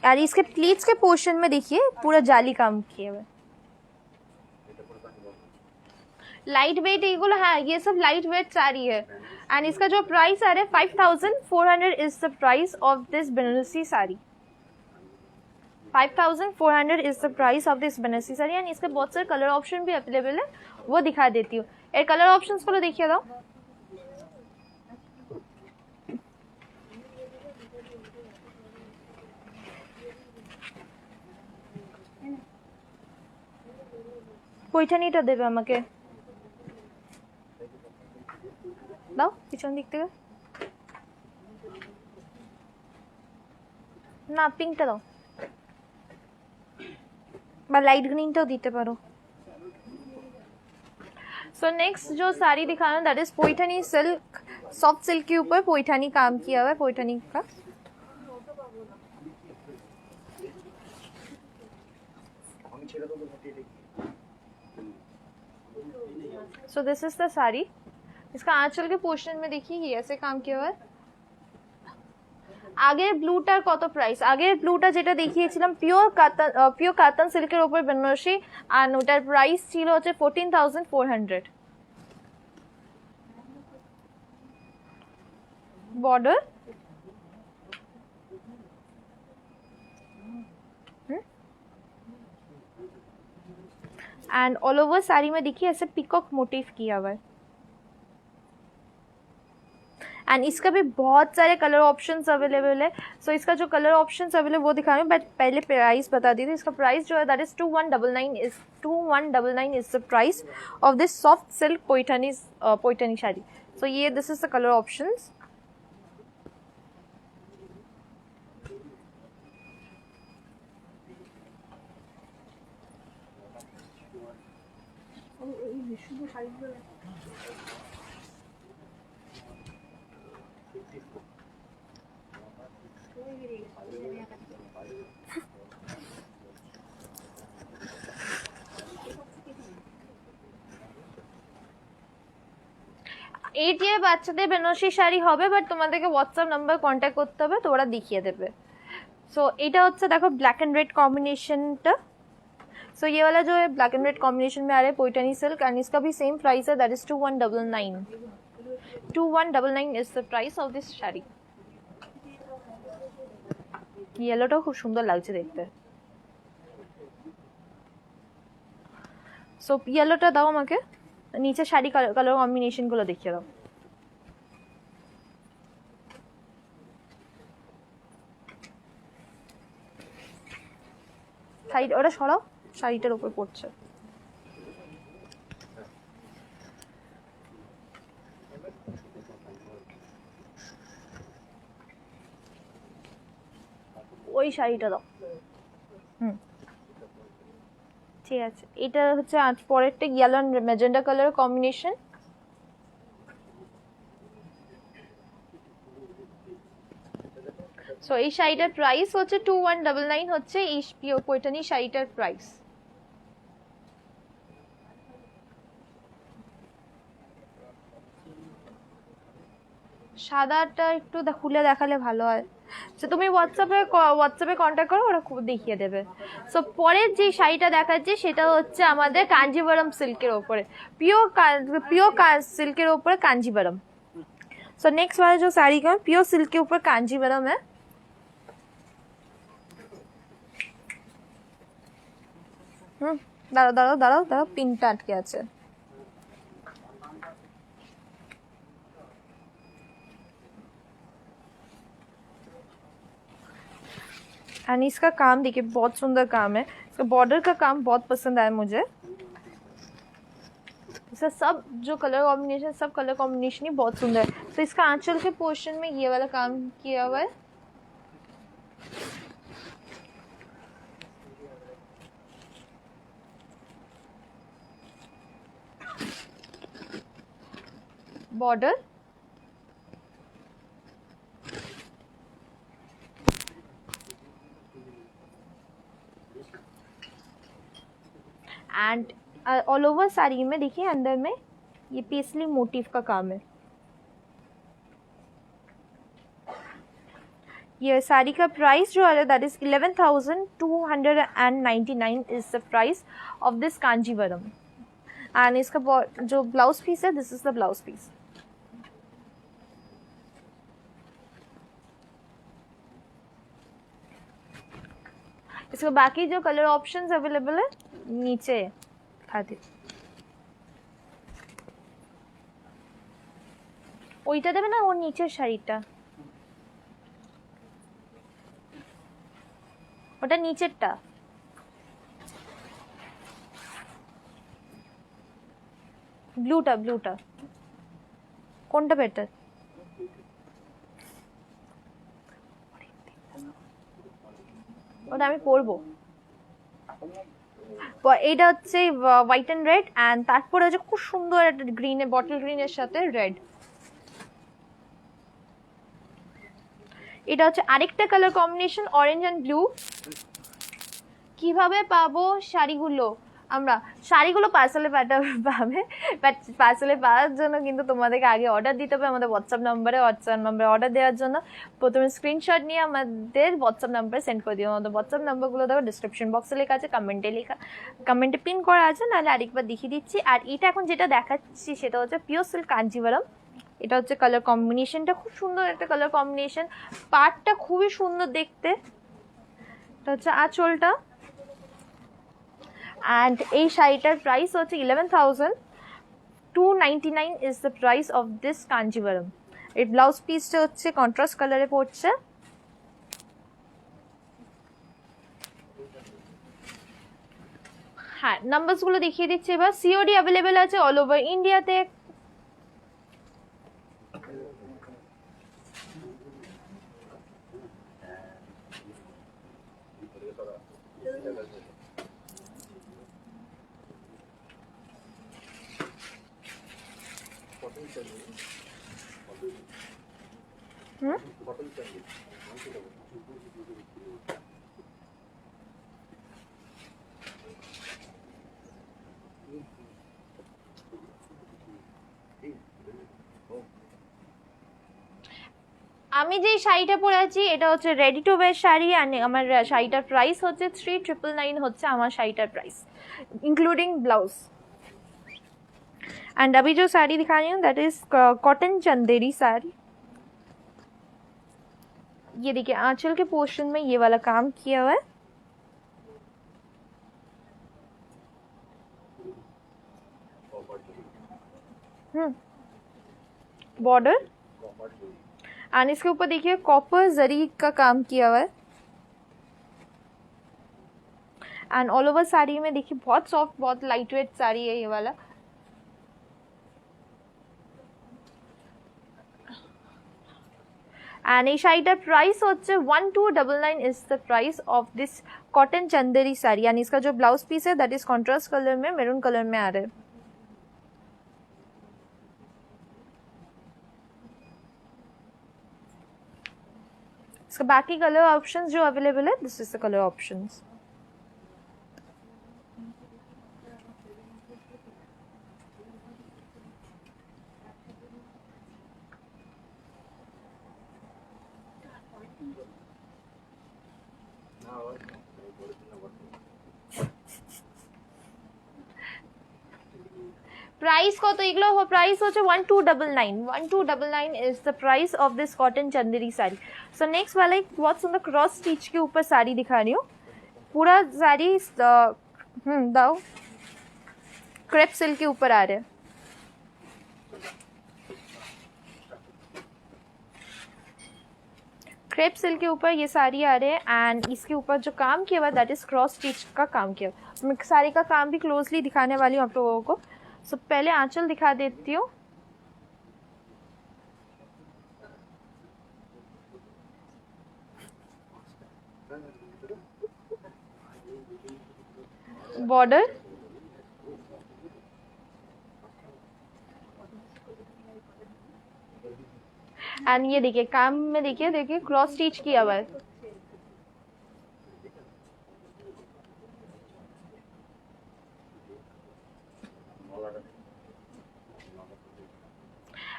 S1: और इसके प्लीट्स के पोर्शन में देखिए पूरा जाली काम किए हुए, लाइट वेट एगुलो। हाँ ये सब लाइट वेट साड़ी है। एंड इसका जो प्राइस आ रहा है 5,400 is the price of this Banarasi sari. 5,400 is the price of this Banarasi sari. And इसके बहुत सारे कलर ऑप्शन भी अवेलेबल है, वो दिखा देती हूँ। ये कलर ऑप्शन को देखिए दाओ। पैठानीटा देবে আমাকে দাও পিছন দিক থেকে। না পিঙ্কটা দাও বা লাইট গ্रीनটাও দিতে পারো। सो नेक्स्ट जो साड़ी दिखाना that is Paithani silk, soft silk के ऊपर पैठनी काम किया हुआ है, पैठनी का। सो दिस इज द साड़ी। इसका आंचल के पोर्शन में देखिए ये ऐसे काम किया हुआ है। आगे ब्लूटार কত প্রাইস? আগে ব্লুটা যেটা দেখিয়েছিলাম পিওর কাতান সিল্কের উপর বেনারসি, আর ওটার প্রাইস ছিল হচ্ছে 14,400। Border and all over sari में देखिए ऐसे पिकॉक मोटिव किया हुआ है। एंड इसका भी बहुत सारे कलर ऑप्शंस अवेलेबल है। सो इसका जो कलर ऑप्शंस अवेलेबल वो दिखा रही हूँ, बट पहले प्राइस बता दी थी। इसका प्राइस जो है that is 2199 is the price of this soft silk Paithani sari. So ये this is the colour options. Eight year বাচ্চাদের বেনারসি শাড়ি হবে, বাট তোমাদেরকে হোয়াটসঅ্যাপ নাম্বার কন্ট্যাক্ট করতে হবে, তো ওরা দেখিয়ে দেবে। सो এটা হচ্ছে দেখো ব্ল্যাক एंड रेड कॉम्बिनेशनটা। सो ये वाला जो है ब्लैक एंड रेड कॉम्बिनेशन में आ रहा है पैठनी सिल्क, एंड इसका भी सेम प्राइस है that is 2199 is the price of this sari. येलोটাও খুব সুন্দর লাগছে দেখতে। সো येलोটা দাও আমাকে, নিচে শাড়ি কালার কম্বিনেশন গুলো দেখিয়ে দাও। শাড়ি ওটা সরাও, শাড়িটার উপর পড়ছে। ওই শাড়িটা দাও। ঠিক আছে, এটা হচ্ছে আজ পরেরটা yellow and magenta colour combination. So এই শাড়িটার প্রাইস হচ্ছে 2199 হচ্ছে এই পিওর पैठनी শাড়িটার প্রাইস। সাদাটা একটু খুলে দেখালে ভালো হয়। সো তুমি হোয়াটসঅ্যাপে কন্ট্যাক্ট করো, ওরা খুব দেখিয়ে দেবে। সো পরের যে শাড়িটা দেখাচ্ছে সেটা হচ্ছে আমাদের কাঞ্জিভারম সিল্কের ওপরে, পিওর सिल्क के ऊपर कांजीवरम। सो नेक्स्ट वाला जो साड़ी का प्योर सिल्क के ऊपर कांजीवरम है। দাঁড়াও দাঁড়াও দাঁড়াও দাঁড়াও, পিনটা আটকে আছে। एंड इसका काम देखिए बहुत सुंदर काम है, इसका बॉर्डर का काम बहुत पसंद आया मुझे। इसका सब जो कलर कॉम्बिनेशन, सब कलर कॉम्बिनेशन ही बहुत सुंदर है। तो इसका आंचल के पोर्शन में ये वाला काम किया हुआ है। Border and all over sari में देखिए अंदर में ये पेस्टली मोटिव का काम है। ये साड़ी का प्राइस जो है that is 11,299 is the price of this Kanjeevaram. And इसका जो ब्लाउज पीस है this is the blouse piece. इसके बाकी जो कलर ऑप्शंस अवेलेबल है नीचे खाते ওইটা দেবে না, ওর নিচের শাড়িটা, ওটা নিচেরটা। ব্লুটা কোনটা বেটার? ওটা আমি পরবো। এইটা হচ্ছে হোয়াইট অ্যান্ড রেড, অ্যান্ড তারপরে হচ্ছে খুব সুন্দর একটা গ্রিনের, বটল গ্রিনের সাথে রেড। এটা হচ্ছে আরেকটা colour combination, orange and blue. কিভাবে পাবো শাড়িগুলো? আমরা শাড়িগুলো পার্সেলে পাবে, বাট পার্সেলে পাওয়ার জন্য কিন্তু তোমাদেরকে আগে অর্ডার দিতে হবে আমাদের হোয়াটসঅ্যাপ নাম্বারে অর্ডার দেওয়ার জন্য প্রথমে স্ক্রিনশট নিয়ে আমাদের হোয়াটসঅ্যাপ নাম্বারে সেন্ড করে দিও। আমাদের হোয়াটসঅ্যাপ নাম্বারগুলো দেখো ডিসক্রিপশন বক্সে লেখা আছে, কমেন্টে পিন করা আছে, নাহলে আরেকবার দেখিয়ে দিচ্ছি। আর এটা এখন যেটা দেখাচ্ছি সেটা হচ্ছে পিওর সিল্ক কাঞ্জিভারম। এটা হচ্ছে কালার কম্বিনেশনটা, খুব সুন্দর একটা কালার কম্বিনেশন, পাড়টা খুবই সুন্দর দেখতে। এটা হচ্ছে আঁচলটা, and এই শাড়িটার প্রাইস হচ্ছে 11,299 is the price of this Kanjivaram. এর ব্লাউজ পিসটা হচ্ছে কন্ট্রাস্ট কালারে পড়ছে। হ্যাঁ, নাম্বারসগুলো দেখিয়ে দিচ্ছি এবার। সিওডি অ্যাভেলেবেল আছে অল ওভার ইন্ডিয়াতে। আমি যে শাড়িটা পরে আছি এটা হচ্ছে রেডি টু ওয়্যার শাড়ি, আর আমার শাড়িটার প্রাইস হচ্ছে 3,999 হচ্ছে আমার শাড়িটার প্রাইস, इंक्लूडिंग ब्लाउज। एंड अभी जो साड़ी दिखा रही हूँ that is cotton Chanderi sari. ये देखिए आंचल के पोर्शन में ये वाला काम किया हुआ है। बॉर्डर, एंड इसके ऊपर देखिए कॉपर जरी का काम किया हुआ है। एंड ऑल ओवर साड़ी में देखिए बहुत सॉफ्ट, बहुत लाइट वेट साड़ी है ये वाला। एंड এই শাড়িটার প্রাইস হচ্ছে 1299 is the price of this cotton Chanderi sari. यानी इसका जो ब्लाउज पीस है दैट इज कॉन्ट्रास्ट कलर में, मैरून कलर में आ रहा है। इसका बाकी कलर ऑप्शंस जो अवेलेबल है, this is the colour options. Price কত এগুলো? প্রাইস হচ্ছে 1299। 1299 is the price of this cotton Chanderi sari. So next वाला एक बहुत सुंदर क्रॉस स्टिच के ऊपर साड़ी दिखा रही हूँ। पूरा साड़ी दाओ क्रेप सिल्क के ऊपर आ रहे हैं। क्रेप सिल्क के ऊपर ये साड़ी आ रहे हैं, एंड इसके ऊपर जो काम किया हुआ दैट इज क्रॉस स्टिच का काम किया। मैं साड़ी का काम भी क्लोजली दिखाने वाली हूँ आप लोगों को। सो पहले आंचल दिखा देती हूँ। बॉर्डर, एंड ये देखिए काम में देखिए क्रॉस स्टिच किया हुआ है।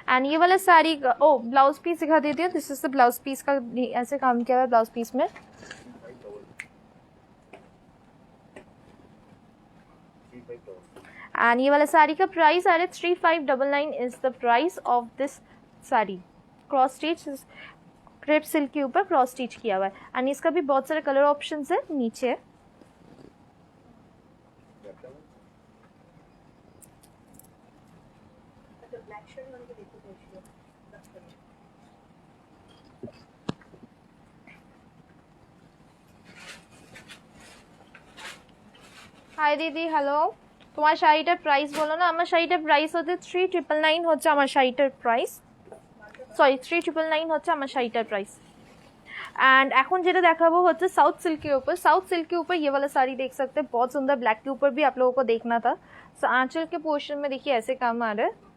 S1: एंड ये वाला साड़ी ओ ब्लाउज पीस दिखा देती हूँ। This is the blouse piece का, ऐसे काम किया हुआ है ब्लाउज पीस में। एंड ये वाला साड़ी का प्राइस आ रहा है 3599 is the price of this sari. Cross stitch crepe silk के ऊपर क्रॉस स्टिच किया हुआ है, एंड इसका भी बहुत सारे कलर ऑप्शंस है नीचे। हाय दीदी, हेलो। তোমার শাড়িটার প্রাইস বলো না। আমার শাড়িটার প্রাইস হচ্ছে 3999 হচ্ছে আমার শাড়িটার প্রাইস, সরি 3999 হচ্ছে আমার শাড়িটার প্রাইস। एंड এখন যেটা দেখাবো হচ্ছে साउथ सिल्क के ऊपर। साउथ सिल्क के ऊपर ये वाला साड़ी देख सकते हैं, बहुत सुंदर। ब्लैक के ऊपर भी आप लोगों को देखना था। सो आंचल के पोर्शन में देखिए ऐसे काम आ रहा है।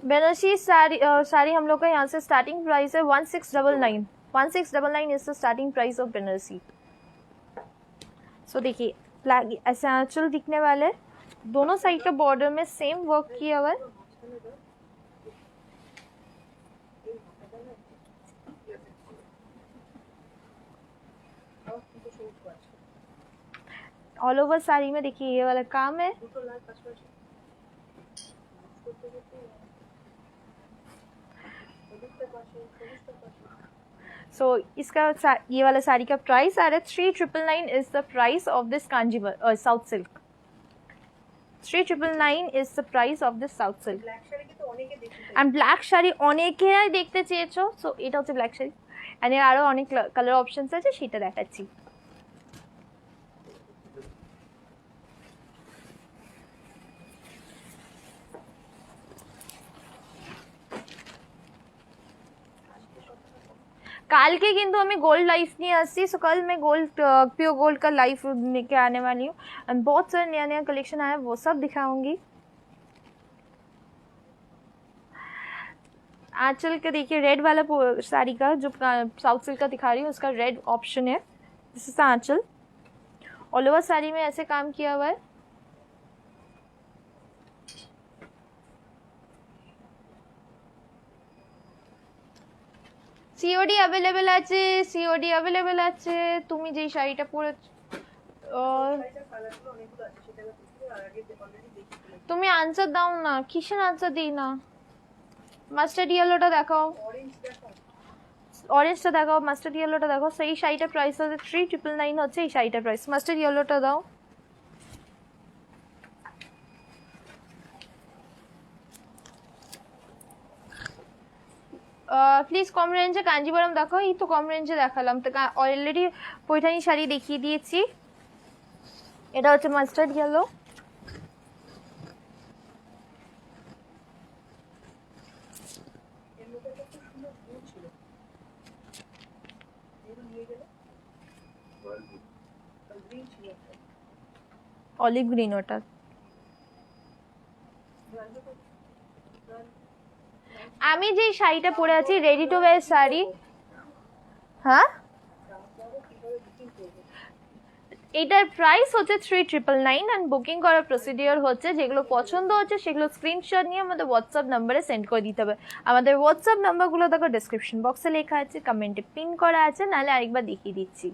S1: बनारसी साड़ी हम लोग का यहाँ से स्टार्टिंग प्राइस है 1699। 1699 is the starting price of Banarasi. So देखिए ब्लैक ऐसे आंचल दिखने वाले, दोनों साइड का बॉर्डर में सेम वर्क किया हुआ है। ऑल ओवर साड़ी में देखिए ये वाला काम है। सो इसका ये वाला साड़ी का प्राइस आ रहा है 3999 is the price of this Kanjeevaram south silk. 3999 is the price of this south silk. And black sari অনেকেই দেখতে চেয়েছো। সো এটা হচ্ছে ব্ল্যাক শাড়ি, এন্ড এর আরো অনেক কালার অপশনস আছে, সেটা দেখাচ্ছি। कल के किंतु हमें गोल्ड लाइफ नहीं आती। सो कल मैं गोल्ड प्योर गोल्ड का लाइफ लेके आने वाली हूँ, एंड बहुत सारे नया नया कलेक्शन आया, वो सब दिखाऊंगी। आंचल के देखिए रेड वाला साड़ी का जो साउथ सिल्क का दिखा रही हूँ उसका रेड ऑप्शन है। This is aanchal. All over sari में ऐसे काम किया हुआ है। সিওডি अवेलेबल আছে, সিওডি अवेलेबल আছে। তুমি যেই শাড়িটা পরে তুমি আনসার দাও না, কিসের আনসার দিই না? মাস্টার্ড ইয়েলোটা দেখাও, অরেঞ্জটা দেখাও, মাস্টার্ড ইয়েলোটা দেখাও। সেই শাড়িটার প্রাইস হচ্ছে 3999 হচ্ছে এই শাড়িটার প্রাইস। মাস্টার্ড ইয়েলোটা দাও। প্লিজ কম রেঞ্জে কাঞ্জিবরম দেখো। এই তো কম রেঞ্জে দেখালাম, তো অলরেডি পৈঠানি শাড়ি দেখিয়ে দিয়েছি। এটা হচ্ছে মাস্টার্ড ইয়েলো। অলিভ গ্রিন ওটা। আমি যে শাড়িটা পরে আছি রেডি টু ওয়্যার শাড়ি। হ্যাঁ, এটার প্রাইস হচ্ছে 3999 এন্ড বুকিং করার প্রসিডিওর হচ্ছে যেগুলো পছন্দ হচ্ছে সেগুলো স্ক্রিনশট নিয়ে আমাদের হোয়াটসঅ্যাপ নম্বরে সেন্ড করে দিতে হবে। আমাদের হোয়াটসঅ্যাপ নাম্বারগুলো দেখো ডেসক্রিপশন বক্সে লেখা আছে, কমেন্টে পিন করা আছে, নাহলে আরেকবার দেখিয়ে দিচ্ছি।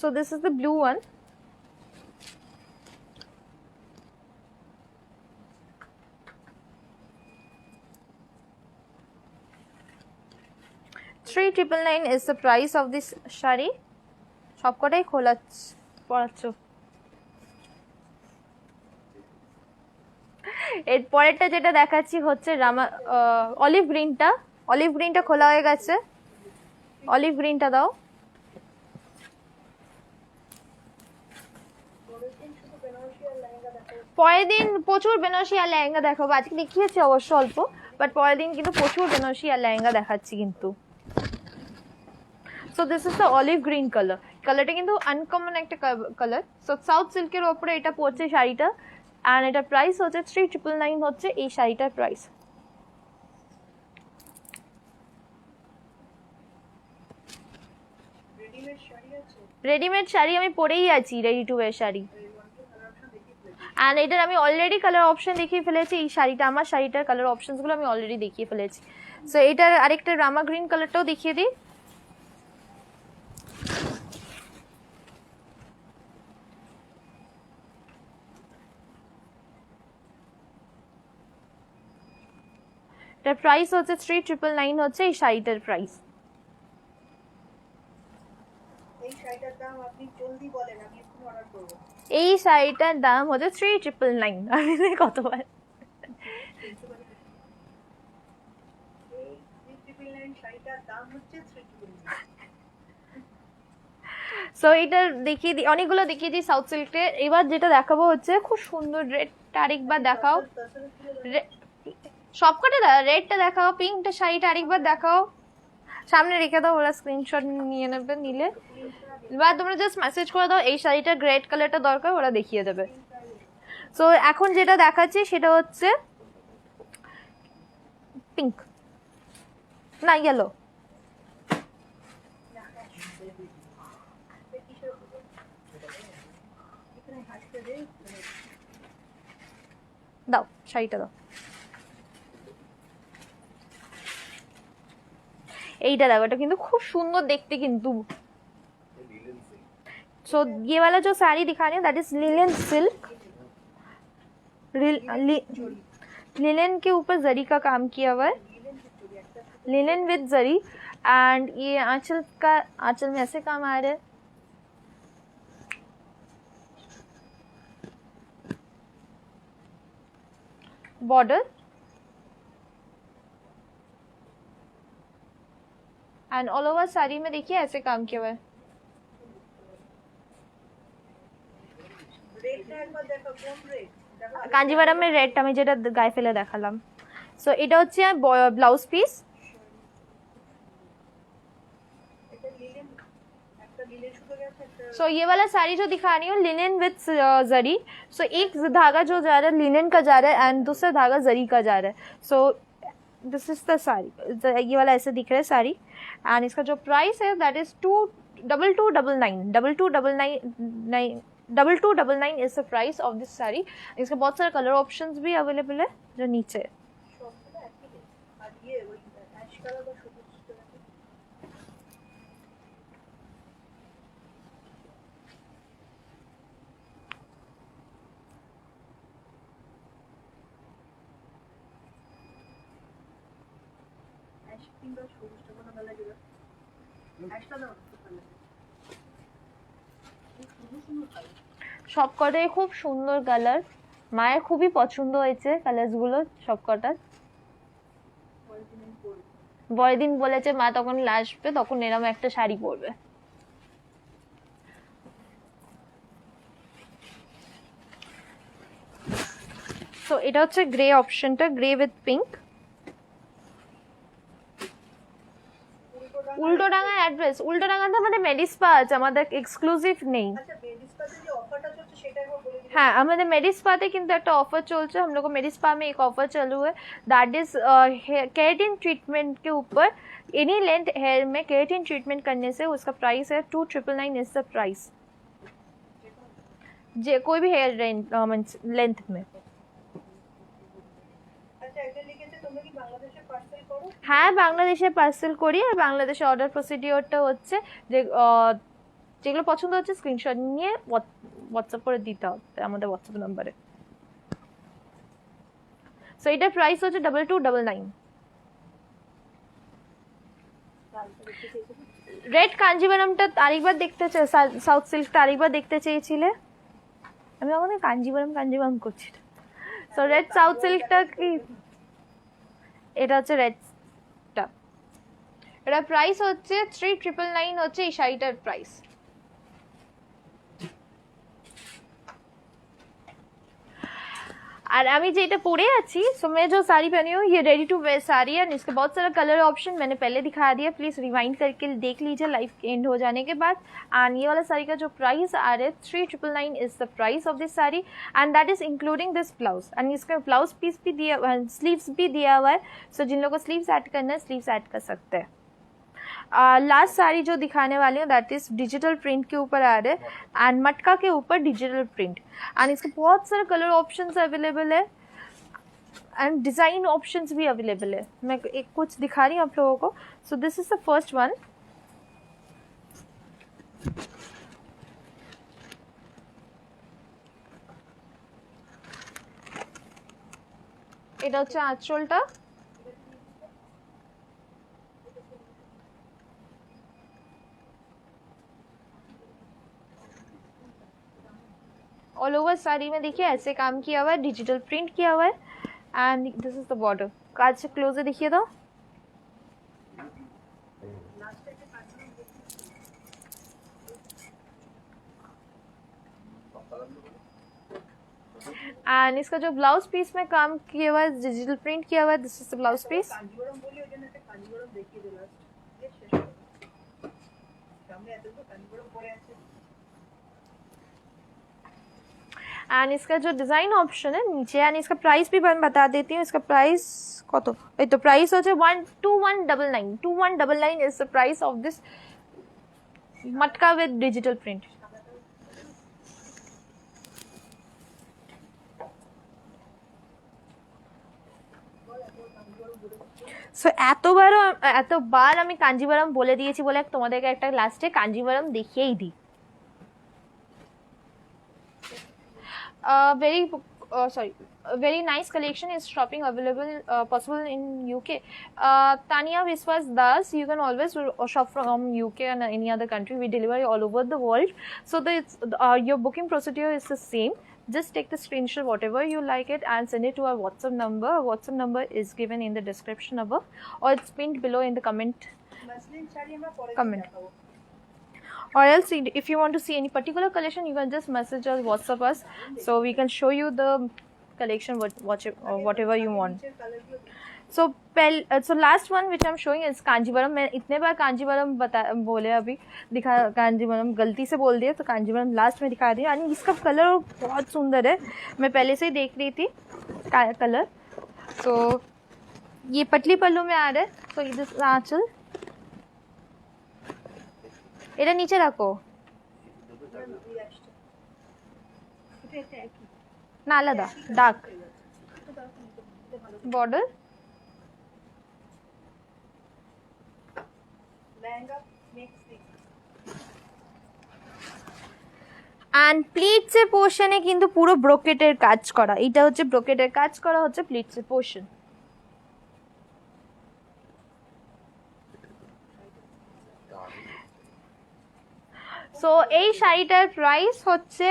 S1: So this is the blue one. $3999 is the price of this shari. সবকটাই খোলা পড়াচ্ছ। এর পরেরটা যেটা দেখাচ্ছি হচ্ছে রামা অলিভ গ্রিনটা। অলিভ গ্রিনটা খোলা হয়ে গেছে, অলিভ গ্রিনটা দাও। পরের দিন প্রচুর বেনারসি আর লেহেঙ্গা দেখাবো। আজকে দেখিয়েছি অবশ্য অল্প, বাট পরের দিন কিন্তু প্রচুর বেনারসি আর লেহেঙ্গা দেখাচ্ছি কিন্তু। So this is the olive green colour. কালারটা কিন্তু আনকমন একটা কালার। সো সাউথ সিল্কের ওপরে এটা পড়ছে শাড়িটা, অ্যান্ড এটার প্রাইস হচ্ছে 3999 হচ্ছে এই শাড়িটার প্রাইস। রেডিমেড শাড়ি আমি পরেই আছি, ready to wire sari. And এটার আমি অলরেডি কালার অপশন দেখিয়ে ফেলেছি। এই শাড়িটা আমার শাড়িটার কালার অপশনসগুলো আমি অলরেডি দেখিয়ে ফেলেছি। সো এটার আরেকটা রামা গ্রিন কালারটাও দেখিয়ে দিই। এটার প্রাইস হচ্ছে 3999 হচ্ছে এই শাড়িটার প্রাইস। এই শাড়িটার দাম এই শাড়িটার দাম হচ্ছে 3999 আমি কতবার সো এটা দেখিয়ে দিই, অনেকগুলো দেখিয়ে দিই সাউথ সিল্কের। এবার যেটা দেখাবো হচ্ছে খুব সুন্দর রেডটা আরেকবার দেখাও, সবকটা রেডটা দেখাও, পিঙ্কটা শাড়িটা আরেকবার দেখাও, সামনে রেখে দাও, ওরা স্ক্রিনশট নিয়ে নেবে, নিলে বা তোমরা জাস্ট মেসেজ করে দাও এই শাড়িটা রেড কালারটা দরকার, ওরা দেখিয়ে দেবে। সো এখন যেটা দেখাচ্ছি সেটা হচ্ছে পিঙ্ক না ইয়েলো, দাও শাড়িটা দাও, এইটা দেখো, এটা কিন্তু খুব সুন্দর দেখতে কিন্তু। सो ये वाला जो साड़ी दिखा रहे हैं that is linen silk, linen के ऊपर जरी का काम किया हुआ है, लिनन विद जरी। एंड ये आंचल का, आंचल में ऐसे काम आ रहा है, border and all over sari में देखिए ऐसे काम किया हुआ है। কাঞ্জিভারামের রেডটা আমি যেটা গায়ে ফেলে দেখালাম। সো এটা হচ্ছে ব্লাউজ পিস, सो ये वाला साड़ी जो दिखा रही हूँ लिनन विद जरी। सो एक धागा जो जा रहा है लिनन का जा रहा है एंड दूसरा धागा जरी का जा रहा है। So this is the sari, ये वाला ऐसे दिख रहा है साड़ी। एंड इसका जो प्राइस है that is 2299 is the price of this sari. इसके बहुत सारे कलर ऑप्शंस भी अवेलेबल है जो नीचे है। সবকটাই খুব সুন্দর কালার, মায়ের খুবই পছন্দ হয়েছে কালারসগুলো সবকটার। বড়দিন বলেছে মা তখন আসবে, তখন এরকম একটা শাড়ি পরবে। সো এটা হচ্ছে গ্রে অপশনটা, grey with pink. Ultadanga address, উল্টোডাঙ্গাতে আমাদের মেডিস্পা আছে, আমাদের এক্সক্লুসিভ নেই। हाँ हमारे मेडिस्पा पे किंतु एक ऑफर चलছে, हम लोग को मेडिस्पा में एक ऑफर चालू है दैट इज केराटिन ट्रीटमेंट के ऊपर एनी लेंथ हेयर में केराटिन ट्रीटमेंट करने से उसका प्राइस है 2999 इज द प्राइस, जे कोई भी हेयर लेंथ में। হ্যাঁ বাংলাদেশে পার্সেল করি, আর বাংলাদেশে অর্ডার প্রসিডিওরটা হচ্ছে যে যেগুলো পছন্দ হচ্ছে স্ক্রিনশট নিয়ে হোয়াটসঅ্যাপ করে দিতে হবে আমাদের হোয়াটসঅ্যাপ নাম্বারে। সো এটার প্রাইস হচ্ছে 2299। রেড কাঞ্জিভারামটা আরেকবার দেখতে চাই, সাউথ সিল্কটা আরেকবার দেখতে চেয়েছিলে, আমি আমাদের কাঞ্জিভারাম করছি। সো রেড সাউথ সিল্কটা কি, এটা হচ্ছে রেডটা, এটা প্রাইস হচ্ছে 3999 হচ্ছে এই শাড়িটার প্রাইস। और अभी जेटा पूरे अच्छी, सो मैं जो साड़ी पहनी हूँ ये रेडी टू वेयर साड़ी है, इसके बहुत सारा कलर ऑप्शन मैंने पहले दिखा दिया, प्लीज रिवाइंड करके देख लीजिए लाइव एंड हो जाने के बाद। एंड ये वाला साड़ी का जो प्राइस आ रहा है 3999 is the price of this sari and that is including this blouse. And इसका ब्लाउज पीस भी दिया, स्लीव्स भी दिया हुआ है, सो जिन लोगों को स्लीव्स ऐड करना है स्लीव्स ऐड कर सकते हैं। लास्ट साड़ी जो दिखाने वाली हूँ दैट इज डिजिटल प्रिंट के ऊपर आ रहा है एंड मटका के ऊपर डिजिटल प्रिंट, एंड इसके बहुत सारे कलर ऑप्शंस अवेलेबल है एंड डिजाइन ऑप्शंस भी अवेलेबल है। मैं एक कुछ दिखा रही हूँ आप लोगों को। सो this is the first one, এটা হচ্ছে আঁচলটা, ओवर साड़ी में देखिए ऐसे काम किया हुआ है, डिजिटल प्रिंट किया हुआ है and this is the border. काज से क्लोज देखिए तो एंड इसका जो ब्लाउज पीस में काम किया हुआ है, डिजिटल प्रिंट किया हुआ है, this is the blouse piece. And इसका जो डिजाइन ऑप्शन है नीचे, एंड इसका प्राइस भी मैं बता देती हूँ। इसका प्राइस कत এই তো প্রাইস হচ্ছে 2199 2199 is the price of this मटका विद डिजिटल प्रिंट। সো এতবার আমি কাঞ্জিভারাম বলে দিয়েছি বলে তোমাদেরকে একটা লাস্টে কাঞ্জিভারাম দেখিয়েই দিই। Very nice collection is shopping available possible in UK. Tanya Viswas Das, you can always shop from UK and any other country. We deliver all over the world, so your booking procedure is the same. Just take the screenshot whatever you like it and send it to our WhatsApp number. Our WhatsApp number is given in the description above or it's pinned below in the comment. Or else if you want to see any particular collection, you can just message us, WhatsApp us, so we can show you the collection whatever you want. So last one which I'm showing is Kanjeevaram. मैं इतने बार कांजीवरम बोले अभी दिखा, कांजीवरम गलती से बोल दिया तो कांजीवरम लास्ट में दिखा दी। यानी इसका कलर बहुत सुंदर है, मैं पहले से ही देख रही थी कलर। सो ये पतली पल्लू में आ रहा है। सो ये आंचल এটা নিচে রাখো না, আলাদা ডার্ক বর্ডার। এন্ড প্লিটসের পোর্শনে কিন্তু পুরো ব্রোকেটের কাজ করা, এটা হচ্ছে ব্রোকেটের কাজ করা হচ্ছে প্লিটসের পোর্শন। সো এই শাড়িটার প্রাইস হচ্ছে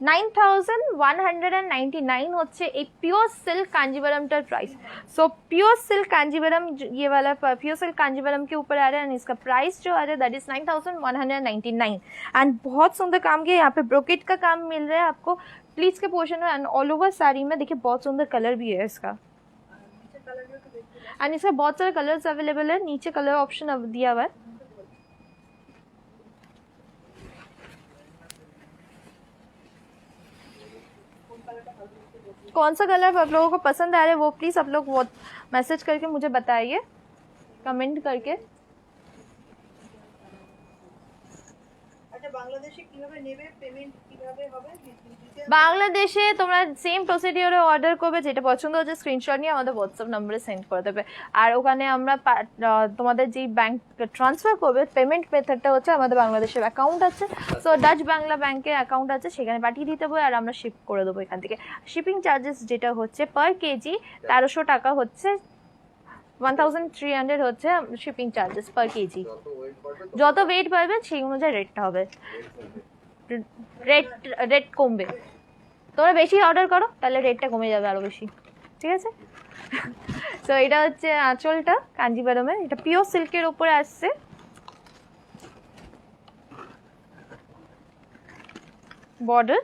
S1: 9199 হচ্ছে এই পিওর सिल्क कांजीवरमটার price. So pure silk Kanjivaram ये वाला प्योर सिल्क कांजीवरम के ऊपर आ रहा है एंड इसका प्राइस जो आ रहा है दैट इज 9199 एंड बहुत सुंदर काम किया। यहाँ पे ब्रोकेट का काम मिल रहा है आपको प्लीट्स के पोर्शन में एंड ऑल ओवर साड़ी में। देखिए बहुत सुंदर कलर भी है इसका एंड इसका बहुत सारे कलर्स अवेलेबल है। नीचे कलर ऑप्शन दिया हुआ है। कौन सा कलर आप लोगों को पसंद आ रहा है वो प्लीज़ आप लोग वो मैसेज करके मुझे बताइए, कमेंट करके। বাংলাদেশে তোমরা সেম প্রসিডিওরে অর্ডার করবে, যেটা পছন্দ হচ্ছে স্ক্রিনশট নিয়ে আমাদের হোয়াটসঅ্যাপ নম্বরে সেন্ড করে দেবে। আর ওখানে আমরা তোমাদের যেই ব্যাংক ট্রান্সফার করবে পেমেন্ট মেথডটা হচ্ছে আমাদের বাংলাদেশের অ্যাকাউন্ট আছে, সো ডাচ বাংলা ব্যাংকের অ্যাকাউন্ট আছে, সেখানে পাঠিয়ে দিতে হবে আর আমরা শিপ করে দেবো এখান থেকে। শিপিং চার্জেস যেটা হচ্ছে পার কেজি 1300 টাকা হচ্ছে, 1300 হচ্ছে শিপিং চার্জেস পার কেজি। যত ওয়েট বাড়বে সেই অনুযায়ী রেটটা হবে, রেট কমবে। তোমরা বেশি অর্ডার করো তাহলে রেটটা কমে যাবে আরো বেশি, ঠিক আছে। তো এটা হচ্ছে আঁচলটা কাঞ্জিভারমের, এটা পিওর সিল্কের উপরে আসছে। বর্ডার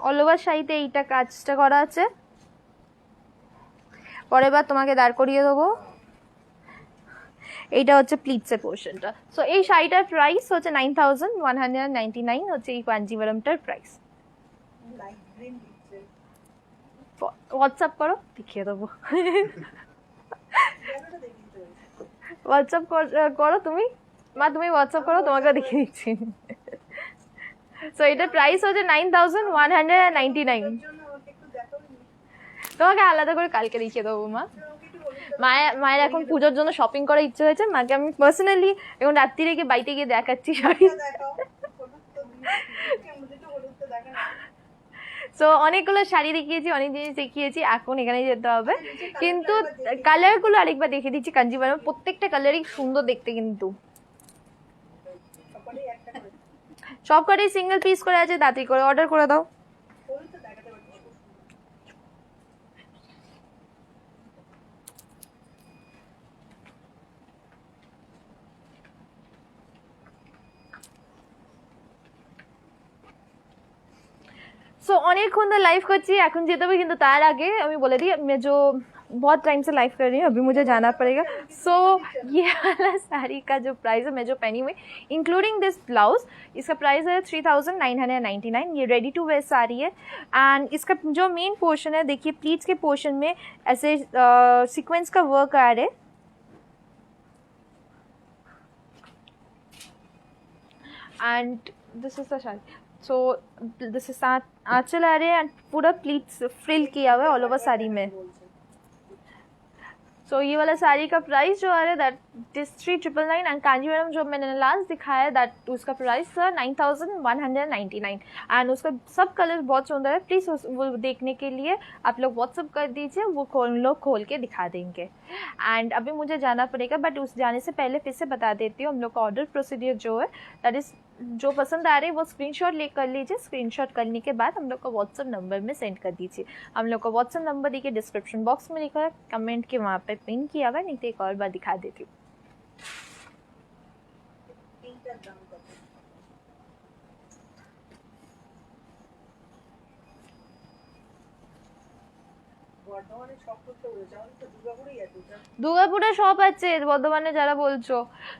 S1: অল ওভার শাড়িতে এইটা কাজটা করা আছে। পরের বার তোমাকে দাঁড় করিয়ে দেবো। এইটা হচ্ছে প্লিটসের পোর্শনটা। সো এই শাড়িটার প্রাইস হচ্ছে 9199 হচ্ছে এই কাঞ্জিভারমটার প্রাইস। হোয়াটসঅ্যাপ করো দেখিয়ে দেবো। হোয়াটসঅ্যাপ করো তুমি মা, তুমি হোয়াটসঅ্যাপ করো তোমাকে দেখিয়ে দিচ্ছি। সো এটার প্রাইস হচ্ছে 9199। তোমাকে আলাদা করে কালকে দেখিয়ে দেবো মা। মায়ের এখন পুজোর জন্য শপিং করার ইচ্ছে হয়েছে, মাকে আমি পার্সোনালি এখন রাত্রিরে গিয়ে বাড়িতে গিয়ে দেখাচ্ছি শাড়ি। সো অনেকগুলো শাড়ি দেখিয়েছি, অনেক জিনিস দেখিয়েছি, এখন এখানে যেতে হবে। কিন্তু কালারগুলো আরেকবার দেখিয়ে দিচ্ছি কাঞ্জিভারম, প্রত্যেকটা কালারই সুন্দর দেখতে কিন্তু। সব কটাই সিঙ্গেল পিস করে আছে, তাড়াতাড়ি করে অর্ডার করে দাও। सो অনেকক্ষণ ধরে লাইভ করছি, এখন যেতে হবে, কিন্তু তার আগে আমি বলে दी मैं जो बहुत टाइम से लाइव कर रही हूँ, अभी मुझे जाना पड़ेगा। सो ये वाला साड़ी का जो प्राइस है, मैं जो पहनी हुई इंक्लूडिंग दिस ब्लाउज, इसका प्राइस है 3999। ये रेडी टू वेयर साड़ी है। एंड इसका जो मेन पोर्शन है, देखिए प्लीट्स के पोर्शन में ऐसे सीक्वेंस का वर्क आ रहा है। And this is the sari, so this is आंचल आ रहे हैं एंड पूरा प्लीट्स फ्रिल किया हुआ है ऑल ओवर साड़ी में। सो ये वाला साड़ी का प्राइस जो आ रहा है दैट इज 3999। एंड कांजीवरम जो मैंने लास्ट दिखाया है दैट उसका प्राइस था 9199। एंड उसका सब कलर बहुत सुंदर है। प्लीज़ वो देखने के लिए आप लोग व्हाट्सअप कर दीजिए, वो लोग खोल के दिखा देंगे। एंड अभी मुझे जाना पड़ेगा, बट उस जाने से पहले फिर से बता देती हूँ हम लोग का ऑर्डर प्रोसीडियर जो है दैट इज़, जो पसंद आ रही है वो स्क्रीनशॉट ले कर लीजिए। स्क्रीनशॉट करने के बाद हम लोग का व्हाट्सअप नंबर में सेंड कर दीजिए। हम लोग का व्हाट्सअप नंबर देखिए डिस्क्रिप्शन बॉक्स में लिखा है, कमेंट के वहाँ पे पिन किया हुआ है, नहीं तो एक और बार दिखा देती हूँ। দুর্গাপুরে শপ আছে বর্ধমানে যারা বলছো।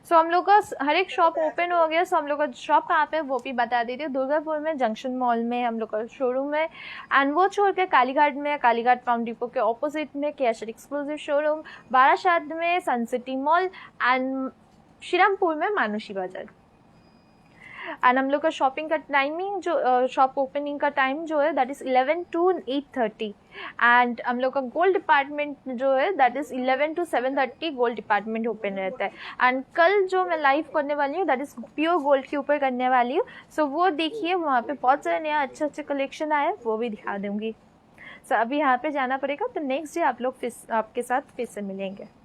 S1: सो हम लोग का हर एक शॉप ओपन हो गया। सो हम लोग का शॉप कहाँ पे वो भी बता देती हूँ। दुर्गापुर में जंक्शन मॉल में हम लोग का शोरूम है। एंड वो छोड़ के कालीघाट में, कालीघाट पाउंड डिपो के ऑपोजिट में केशर एक्सक्लूसिव शोरूम, बारासात में सनसिटी मॉल, एंड श्रीरामपुर में मानुषी बाजार। एंड हम लोग का शॉपिंग का टाइमिंग जो शॉप ओपनिंग का टाइम जो है दैट इज़ 11 to 8:30। एंड हम लोग का गोल्ड डिपार्टमेंट जो है that is 11 to 7:30 gold department open रहता है। एंड कल जो मैं लाइव करने वाली हूँ दैट इज़ प्योर गोल्ड के ऊपर करने वाली हूँ। सो वो देखिए, वहाँ पे बहुत सारे नया अच्छे अच्छे कलेक्शन आए, वो भी दिखा दूँगी। सो अभी यहाँ पे जाना पड़ेगा, तो नेक्स्ट डे आप लोग फिर आपके साथ फिर से मिलेंगे।